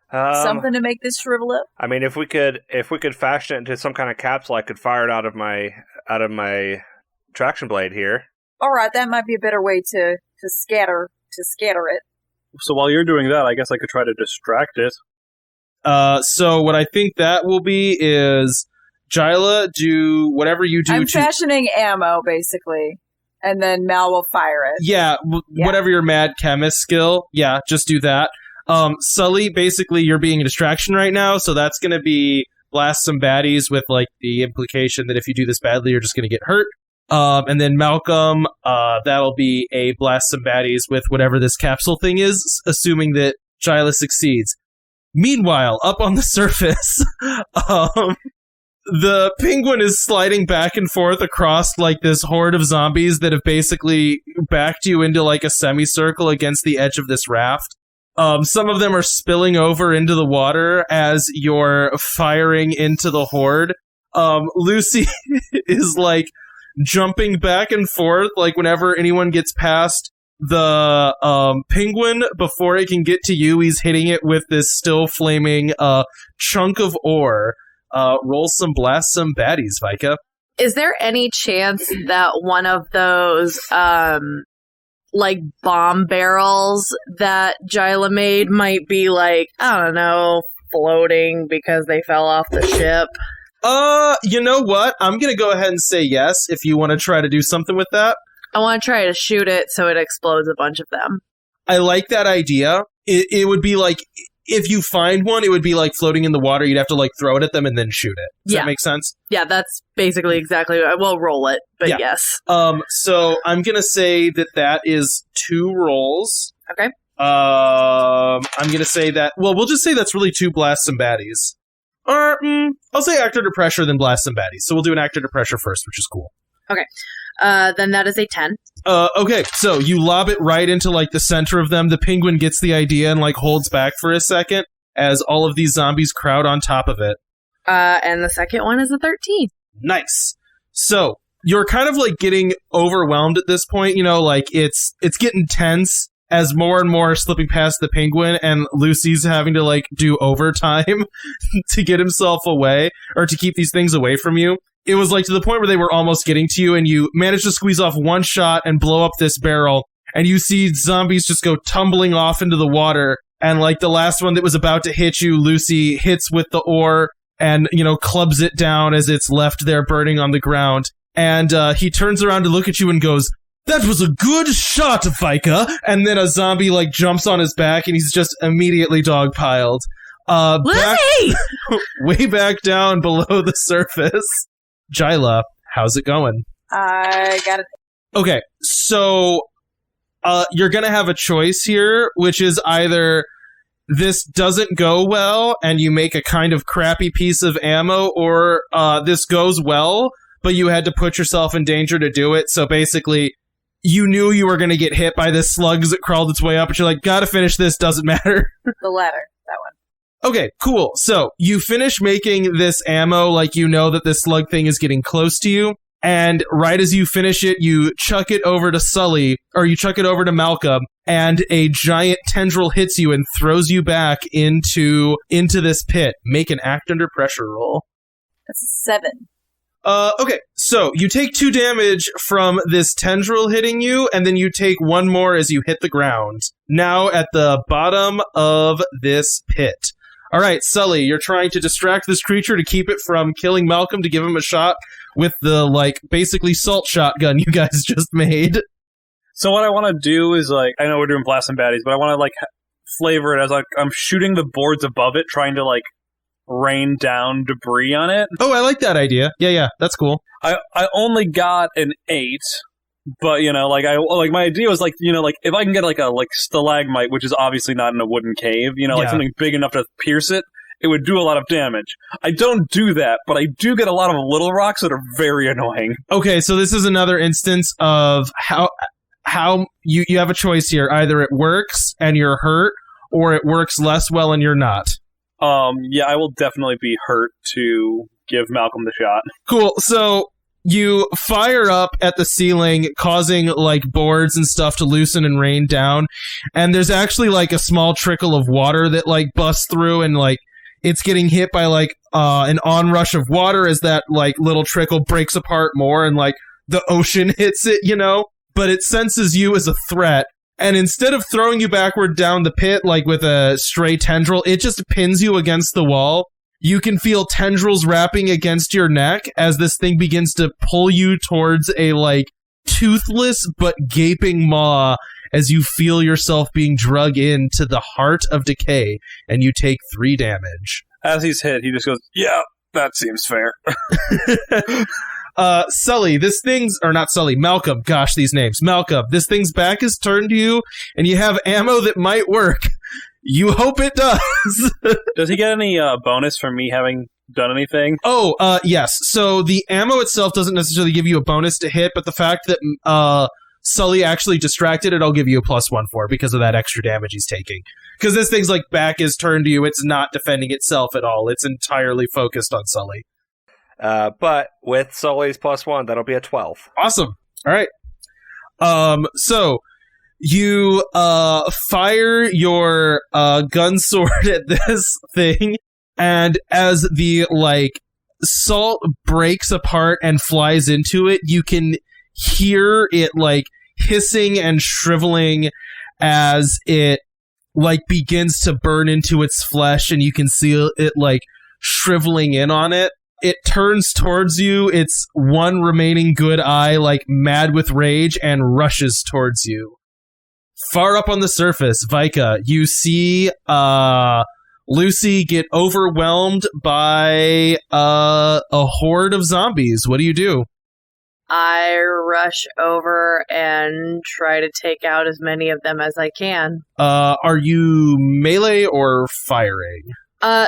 S5: something to make this shrivel up.
S2: I mean, if we could fashion it into some kind of capsule, I could fire it out of my traction blade here.
S5: All right, that might be a better way to scatter it.
S4: So while you're doing that, I guess I could try to distract it.
S1: So what I think that will be is Jyla, do whatever you do.
S5: I'm fashioning ammo, basically. And then Mal will fire it.
S1: Yeah, whatever your mad chemist skill. Yeah, just do that. Sully, basically, you're being a distraction right now, so that's going to be blast some baddies with, like, the implication that if you do this badly, you're just going to get hurt. And then Malcolm, that'll be a blast some baddies with whatever this capsule thing is, assuming that Jyla succeeds. Meanwhile, up on the surface, the penguin is sliding back and forth across, like, this horde of zombies that have basically backed you into, like, a semicircle against the edge of this raft. Some of them are spilling over into the water as you're firing into the horde. Lucy is, like, jumping back and forth, like whenever anyone gets past the penguin, before it can get to you, he's hitting it with this still flaming chunk of ore. Roll some blast some baddies, Vika.
S3: Is there any chance that one of those like bomb barrels that Jyla made might be like, I don't know, floating because they fell off the ship?
S1: You know what? I'm gonna go ahead and say yes if you want to try to do something with that.
S3: I want to try to shoot it so it explodes a bunch of them.
S1: I like that idea. It would be like, if you find one, it would be like floating in the water. You'd have to like throw it at them and then shoot it. Does that make sense?
S3: Yeah, that's basically exactly. We'll roll it, but yes.
S1: So I'm gonna say that is 2 rolls.
S3: Okay.
S1: I'm gonna say that. Well, we'll just say that's really 2 blast some baddies. Or I'll say actor to pressure, then blast some baddies. So we'll do an actor to pressure first, which is cool.
S3: Okay. Then that is a 10.
S1: Okay, so you lob it right into, like, the center of them. The penguin gets the idea and, like, holds back for a second as all of these zombies crowd on top of it.
S3: And the second one is a 13.
S1: Nice. So, you're kind of, like, getting overwhelmed at this point, you know, like, it's getting tense as more and more are slipping past the penguin, and Lucy's having to, like, do overtime to get himself away, or to keep these things away from you. It was like to the point where they were almost getting to you, and you managed to squeeze off one shot and blow up this barrel, and you see zombies just go tumbling off into the water, and like the last one that was about to hit you, Lucy hits with the ore and, you know, clubs it down as it's left there burning on the ground. And he turns around to look at you and goes, "That was a good shot, Vika!" And then a zombie like jumps on his back, and he's just immediately dogpiled. Way back down below the surface. Jyla, how's it going?
S5: I got it.
S1: Okay, so you're going to have a choice here, which is either this doesn't go well and you make a kind of crappy piece of ammo, or this goes well, but you had to put yourself in danger to do it. So basically, you knew you were going to get hit by this slug as it crawled its way up, but you're like, gotta finish this, doesn't matter.
S5: The latter, that one.
S1: Okay, cool. So, you finish making this ammo like you know that this slug thing is getting close to you, and right as you finish it, you chuck it over to Sully, or you chuck it over to Malcolm, and a giant tendril hits you and throws you back into this pit. Make an act under pressure roll.
S5: That's a 7.
S1: Okay, so you take 2 damage from this tendril hitting you, and then you take 1 more as you hit the ground. Now at the bottom of this pit. All right, Sully, you're trying to distract this creature to keep it from killing Malcolm, to give him a shot with the, like, basically salt shotgun you guys just made.
S4: So what I want to do is, like, I know we're doing blast and baddies, but I want to, like, flavor it as, like, I'm shooting the boards above it, trying to, like, rain down debris on it.
S1: Oh, I like that idea. Yeah, that's cool.
S4: I only got an 8, but, you know, like, my idea was, like, you know, like, if I can get, like, a, like, stalagmite, which is obviously not in a wooden cave, you know, like, something big enough to pierce it, it would do a lot of damage. I don't do that, but I do get a lot of little rocks that are very annoying.
S1: Okay, so this is another instance of how you have a choice here. Either it works and you're hurt, or it works less well and you're not.
S4: Yeah, I will definitely be hurt to give Malcolm the shot.
S1: Cool, so you fire up at the ceiling, causing, like, boards and stuff to loosen and rain down, and there's actually, like, a small trickle of water that, like, busts through, and, like, it's getting hit by, like, an onrush of water as that, like, little trickle breaks apart more, and, like, the ocean hits it, you know? But it senses you as a threat, and instead of throwing you backward down the pit, like, with a stray tendril, it just pins you against the wall. You can feel tendrils wrapping against your neck as this thing begins to pull you towards a, like, toothless but gaping maw as you feel yourself being drug into the heart of decay, and you take 3 damage.
S4: As he's hit, he just goes, "Yeah, that seems fair."
S1: Sully, this thing's, or not Sully, Malcolm, gosh, these names. Malcolm, this thing's back is turned to you, and you have ammo that might work. You hope it does.
S4: Does he get any bonus from me having done anything?
S1: Oh, yes. So the ammo itself doesn't necessarily give you a bonus to hit, but the fact that Sully actually distracted it, I'll give you a +1 for because of that extra damage he's taking. Because this thing's like back is turned to you, it's not defending itself at all. It's entirely focused on Sully.
S2: But with Sully's +1, that'll be a 12.
S1: Awesome. All right. So you fire your gun sword at this thing, and as the salt breaks apart and flies into it, you can hear it hissing and shriveling as it begins to burn into its flesh, and you can see it shriveling in on it. It turns towards you, its one remaining good eye mad with rage, and rushes towards you. Far up on the surface, Vika, you see Lucy get overwhelmed by a horde of zombies. What do you do?
S3: I rush over and try to take out as many of them as I can.
S1: Are you melee or firing?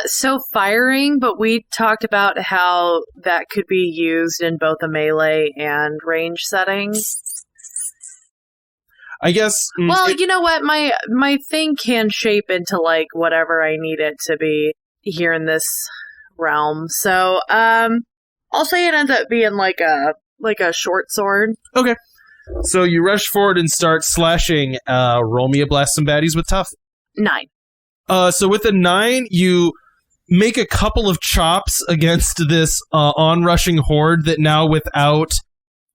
S3: So firing, but we talked about how that could be used in both a melee and range settings.
S1: I guess.
S3: Well, you know what? My thing can shape into whatever I need it to be here in this realm. So, I'll say it ends up being like a short sword.
S1: Okay. So you rush forward and start slashing. Roll me a blast some baddies with tough.
S3: 9.
S1: So with a 9, you make a couple of chops against this onrushing horde that now, without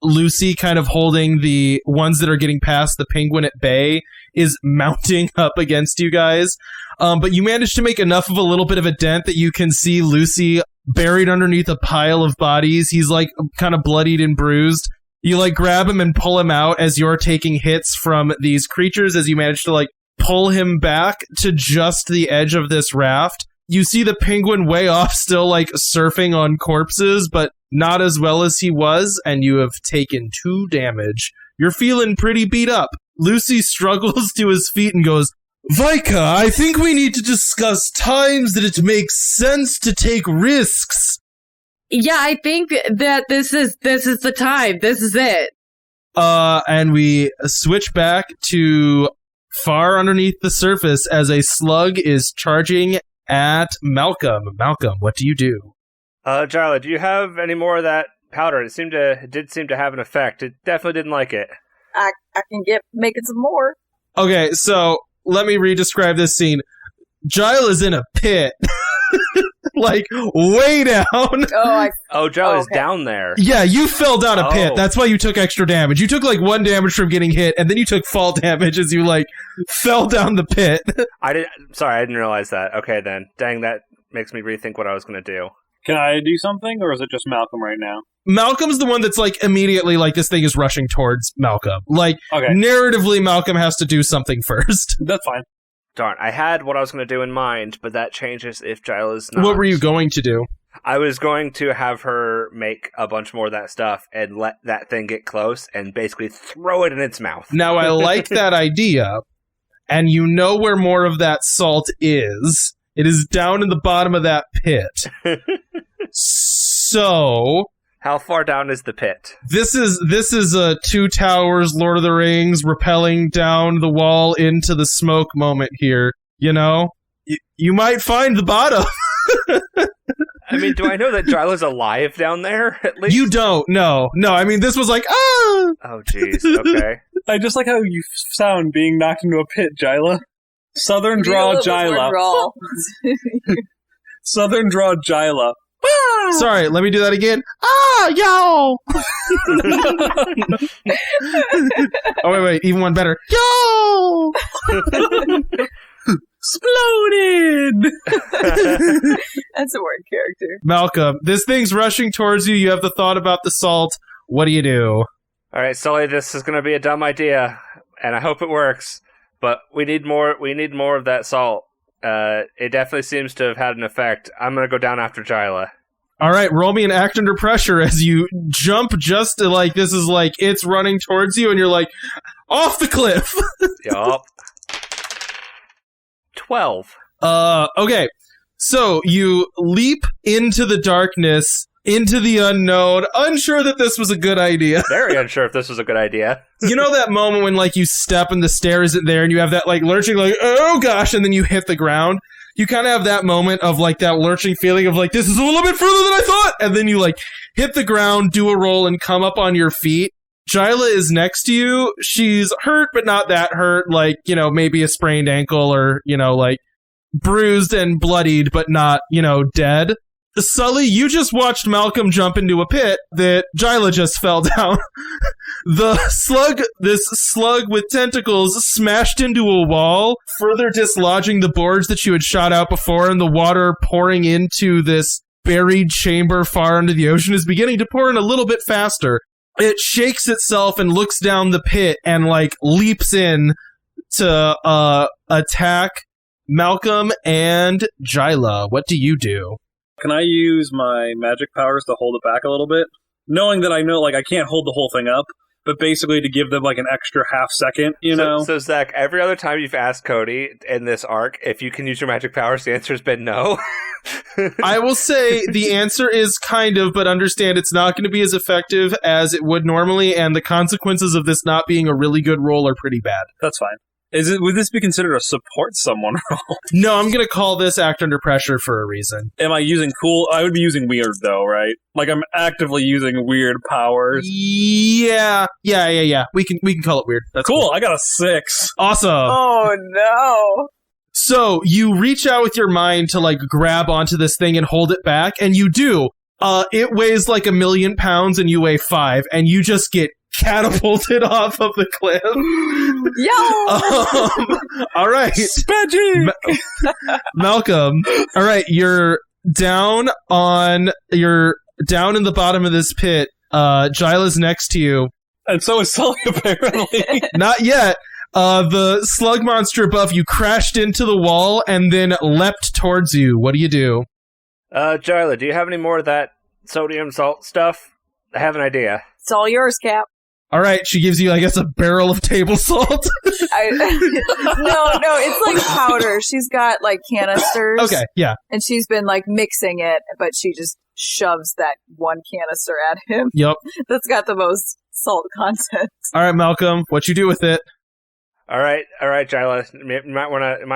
S1: Lucy kind of holding the ones that are getting past the penguin at bay, is mounting up against you guys. But you manage to make enough of a little bit of a dent that you can see Lucy buried underneath a pile of bodies. He's kind of bloodied and bruised. You grab him and pull him out as you're taking hits from these creatures as you manage to pull him back to just the edge of this raft. You see the penguin way off, still surfing on corpses, but not as well as he was, and you have taken 2 damage. You're feeling pretty beat up. Lucy struggles to his feet and goes, Vika, I think we need to discuss times that it makes sense to take risks.
S3: Yeah, I think that this is the time. This is it.
S1: And we switch back to far underneath the surface as a slug is charging at Malcolm. Malcolm, what do you do?
S2: Jarla, do you have any more of that powder? It did seem to have an effect. It definitely didn't like it.
S5: I can get making some more.
S1: Okay, so let me re-describe this scene. Jarla's in a pit. Way down.
S2: Jarla's down there.
S1: Yeah, you fell down a pit. That's why you took extra damage. You took 1 damage from getting hit, and then you took fall damage as you fell down the pit.
S2: I didn't realize that. Okay, then. Dang, that makes me rethink what I was going to do.
S4: Can I do something, or is it just Malcolm right now?
S1: Malcolm's the one that's immediately this thing is rushing towards Malcolm.
S4: Okay.
S1: Narratively, Malcolm has to do something first.
S4: That's fine.
S2: Darn, I had what I was going to do in mind, but that changes if Jarla's not.
S1: What were you going to do?
S2: I was going to have her make a bunch more of that stuff and let that thing get close and basically throw it in its mouth.
S1: Now, I like that idea, and you know where more of that salt is. It is down in the bottom of that pit. So...
S2: How far down is the pit?
S1: This is a Two Towers, Lord of the Rings, rappelling down the wall into the smoke moment here. You know? You might find the bottom.
S2: I mean, do I know that Jarla's alive down there, at least?
S1: You don't, no. No, I mean, this was ah!
S2: Oh, jeez, okay.
S4: I just like how you sound being knocked into a pit, Jarla. Southern draw Jarla. Southern draw Jarla.
S1: Ah! Sorry, let me do that again. Yo! Oh, wait, even one better. Yo! Exploded!
S5: That's a word character.
S1: Malcolm, this thing's rushing towards you. You have the thought about the salt. What do you do?
S2: All right, Sully, this is going to be a dumb idea, and I hope it works. But we need more. We need more of that salt. It definitely seems to have had an effect. I'm going to go down after Jarla.
S1: All right, roll me an act under pressure as you jump just to, this is it's running towards you, and you're off the cliff.
S2: Yup. 12.
S1: Okay. So you leap into the darkness, into the unknown, unsure that this was a good idea.
S2: Very unsure if this was a good idea.
S1: You know that moment when you step and the stair isn't there and you have that lurching oh gosh, and then you hit the ground? you kind of have that moment of like that lurching feeling of like, this is a little bit further than I thought. And then you like hit the ground, do a roll, and come up on your feet. Jyla is next to you. She's hurt, but not that hurt. Like, you know, maybe a sprained ankle or, you know, like bruised and bloodied, but not, you know, dead. Sully, you just watched Malcolm jump into a pit that Jyla just fell down. This slug with tentacles smashed into a wall, further dislodging the boards that you had shot out before, and the water pouring into this buried chamber far under the ocean is beginning to pour in a little bit faster. It shakes itself and looks down the pit and, like, leaps in to attack Malcolm and Jyla. What do you do?
S4: Can I use my magic powers to hold it back a little bit? Knowing that I know, like, I can't hold the whole thing up, but basically to give them, like, an extra half second, you know?
S2: So, Zach, every other time you've asked Cody in this arc if you can use your magic powers, the answer has been no.
S1: I will say the answer is kind of, but understand it's not going to be as effective as it would normally, and the consequences of this not being a really good roll are pretty bad.
S4: That's fine. Would this be considered a support someone role?
S1: No, I'm going to call this act under pressure for a reason.
S4: Am I using cool? I would be using weird, though, right? Like, I'm actively using weird powers.
S1: Yeah. We can call it weird. That's
S4: cool. I got a 6.
S1: Awesome.
S5: Oh, no.
S1: So, you reach out with your mind to, like, grab onto this thing and hold it back, and you do. It weighs like 1,000,000 pounds, and you weigh 5, and you just get catapulted off of the cliff.
S5: Yo!
S1: All right.
S4: Spedgy!
S1: Malcolm. All right, you're down in the bottom of this pit. Jyla's next to you.
S4: And so is Sully, apparently.
S1: Not yet. The slug monster above you crashed into the wall and then leapt towards you. What do?
S2: Jyla, do you have any more of that sodium salt stuff? I have an idea.
S5: It's all yours, Cap.
S1: All right, she gives you, I guess, a barrel of table salt.
S5: No, it's like powder. She's got, like, canisters.
S1: Okay, yeah.
S5: And she's been, like, mixing it, but she just shoves that one canister at him.
S1: Yep.
S5: That's got the most salt content.
S1: All right, Malcolm, what you do with it?
S2: All right, Jyla. You might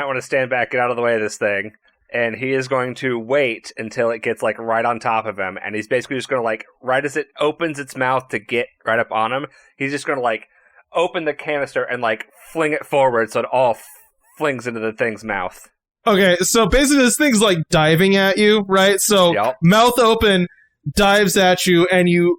S2: want to stand back, get out of the way of this thing. And he is going to wait until it gets, like, right on top of him. And he's basically just going to, like, right as it opens its mouth to get right up on him, he's just going to, like, open the canister and, like, fling it forward so it all flings into the thing's mouth.
S1: Okay, so basically this thing's, like, diving at you, right? So,
S2: Yep.
S1: Mouth open, dives at you, and you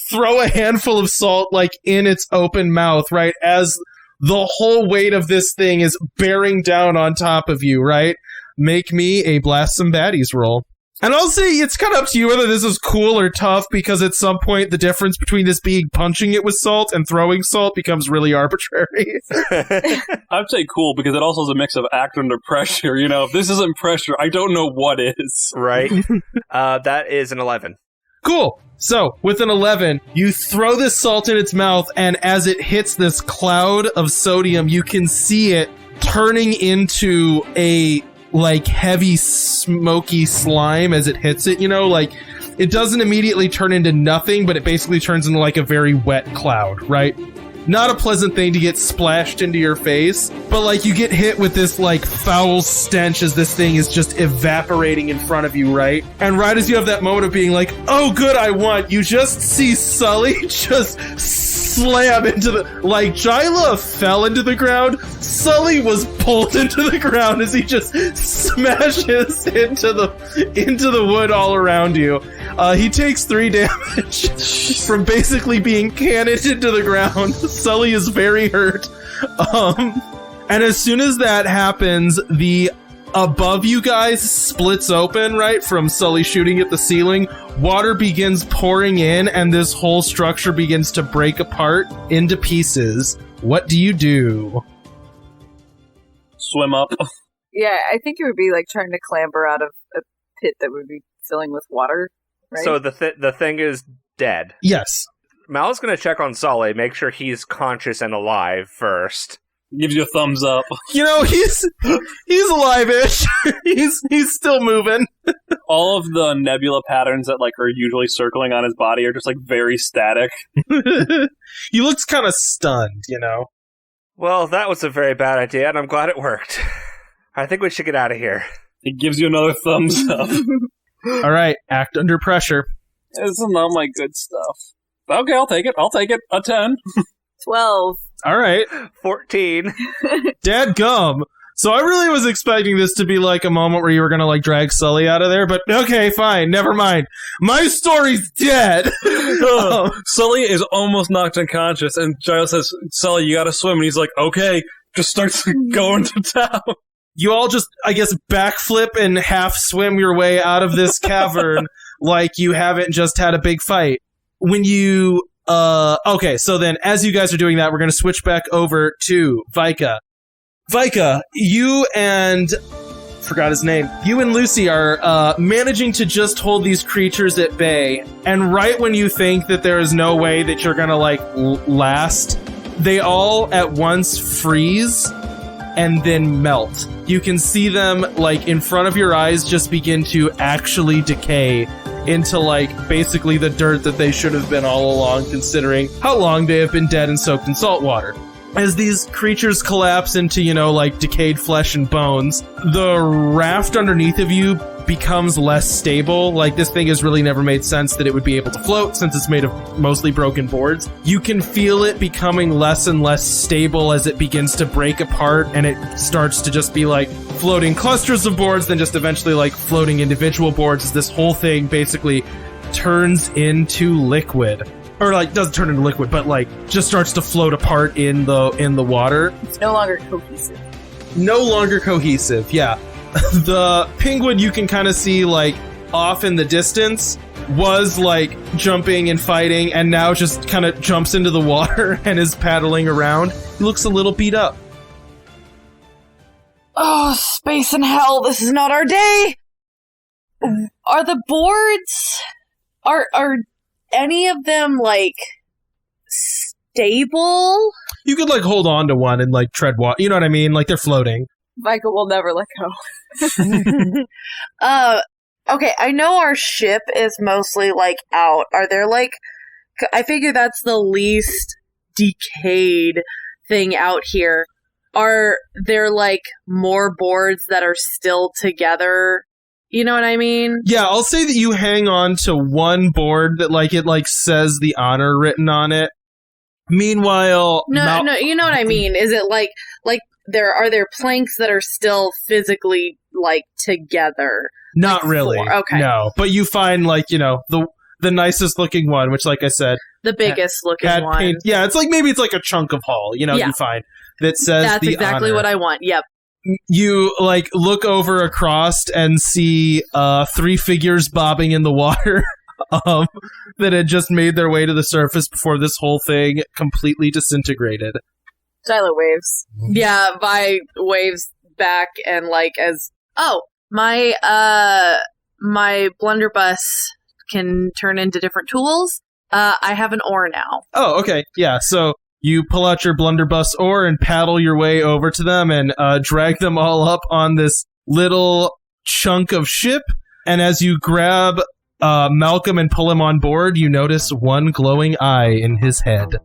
S1: throw a handful of salt, like, in its open mouth, right? As the whole weight of this thing is bearing down on top of you, right? Make me a blast some baddies roll. And I'll say it's kind of up to you whether this is cool or tough, because at some point the difference between this being punching it with salt and throwing salt becomes really arbitrary.
S4: I'd say cool, because it also is a mix of act under pressure. You know, if this isn't pressure, I don't know what is.
S2: Right? That is an 11.
S1: Cool. So, with an 11, you throw this salt in its mouth, and as it hits this cloud of sodium, you can see it turning into a, like, heavy, smoky slime as it hits it, you know? Like, it doesn't immediately turn into nothing, but it basically turns into, like, a very wet cloud, right? Not a pleasant thing to get splashed into your face, but, like, you get hit with this, like, foul stench as this thing is just evaporating in front of you, right? And right as you have that moment of being like, oh, good, I won, you just see Sully just slam into the... Like, Jyla fell into the ground, Sully was pulled into the ground as he just smashes into the wood all around you. He takes 3 damage from basically being cannoned into the ground. Sully is very hurt. And as soon as that happens, the above you guys splits open, right, from Sully shooting at the ceiling. Water begins pouring in, and this whole structure begins to break apart into pieces. What do you do?
S4: Swim up.
S5: Yeah, I think it would be like trying to clamber out of a pit that would be filling with water, right?
S2: So the thing is dead.
S1: Yes.
S2: Mal's going to check on Sully, make sure he's conscious and alive first.
S4: Gives you a thumbs up.
S1: You know, he's alive-ish. he's still moving.
S4: All of the nebula patterns that, like, are usually circling on his body are just, like, very static.
S1: He looks kind of stunned, you know.
S2: Well, that was a very bad idea, and I'm glad it worked. I think we should get out of here.
S4: He gives you another thumbs up.
S1: All right, act under pressure.
S4: This is not my good stuff. Okay, I'll take it. A 10.
S5: 12.
S1: All right.
S2: 14.
S1: Dadgum. So I really was expecting this to be like a moment where you were going to like drag Sully out of there, but okay, fine, never mind. My story's dead.
S4: Sully is almost knocked unconscious, and Giles says, Sully, you gotta swim, and he's like, okay, just starts going to town.
S1: You all just, I guess, backflip and half swim your way out of this cavern like you haven't just had a big fight. When you, okay, so then as you guys are doing that, we're going to switch back over to Vika. Vika, you and, forgot his name, you and Lucy are managing to just hold these creatures at bay, and right when you think that there is no way that you're going to, like, last, they all at once freeze and then melt. You can see them, like, in front of your eyes just begin to actually decay into, like, basically the dirt that they should have been all along, considering how long they have been dead and soaked in salt water. As these creatures collapse into, you know, like, decayed flesh and bones, the raft underneath of you becomes less stable. Like, this thing has really never made sense that it would be able to float since it's made of mostly broken boards. You can feel it becoming less and less stable as it begins to break apart, and it starts to just be like floating clusters of boards, then just eventually like floating individual boards as this whole thing basically turns into liquid. Or, like, doesn't turn into liquid, but, like, just starts to float apart in the water.
S5: It's no longer cohesive.
S1: No longer cohesive, yeah. The penguin you can kind of see, like, off in the distance was, like, jumping and fighting, and now just kind of jumps into the water and is paddling around. He looks a little beat up.
S3: Oh, space and hell, this is not our day! Are the boards... Are any of them, like, stable?
S1: You could, like, hold on to one and, like, tread water. You know what I mean? Like, they're floating.
S5: Vika will never let
S3: go. Okay, I know our ship is mostly, like, out. Are there, like... I figure that's the least decayed thing out here. Are there, like, more boards that are still together? You know what I mean? Yeah,
S1: I'll say that you hang on to one board that, like, it, like, says the honor written on it. Meanwhile...
S3: No, you know what I mean. Is it, like, are there planks that are still physically, like, together?
S1: Not
S3: like
S1: really.
S3: Okay.
S1: No, but you find, like, you know, the nicest looking one, which, like I said...
S3: The biggest looking one.
S1: Paint. Yeah, it's like, maybe it's like a chunk of hull, you know, you find, that says
S3: That's
S1: the
S3: exactly
S1: honor.
S3: what I want, yep.
S1: You, like, look over across and see 3 figures bobbing in the water that had just made their way to the surface before this whole thing completely disintegrated.
S5: Stylo waves.
S3: Yeah, Vi waves back and, like, as... Oh, my blunderbuss can turn into different tools. I have an oar now.
S1: Oh, okay. Yeah, so... You pull out your blunderbuss oar and paddle your way over to them and drag them all up on this little chunk of ship. And as you grab Malcolm and pull him on board, you notice one glowing eye in his head.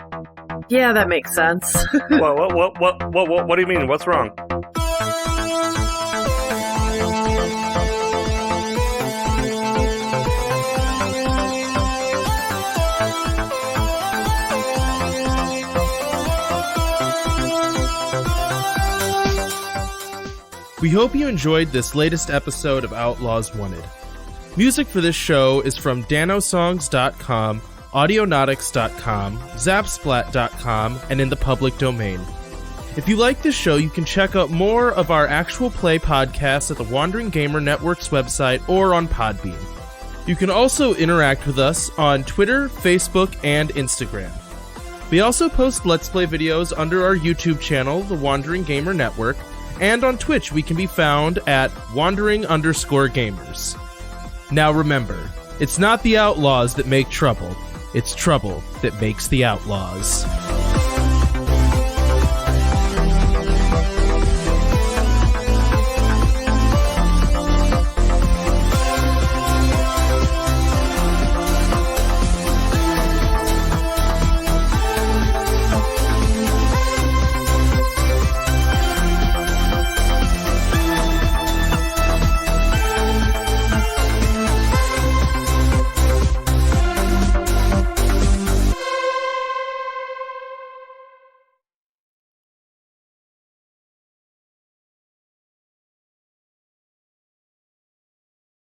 S3: Yeah, that makes sense.
S2: What do you mean? What's wrong?
S1: We hope you enjoyed this latest episode of Outlaws Wanted. Music for this show is from danosongs.com, audionautics.com, zapsplat.com, and in the public domain. If you like this show, you can check out more of our actual play podcasts at the Wandering Gamer Network's website or on Podbean. You can also interact with us on Twitter, Facebook, and Instagram. We also post Let's Play videos under our YouTube channel, the Wandering Gamer Network, and on Twitch we can be found at wandering_gamers. Now remember, it's not the outlaws that make trouble, it's trouble that makes the outlaws.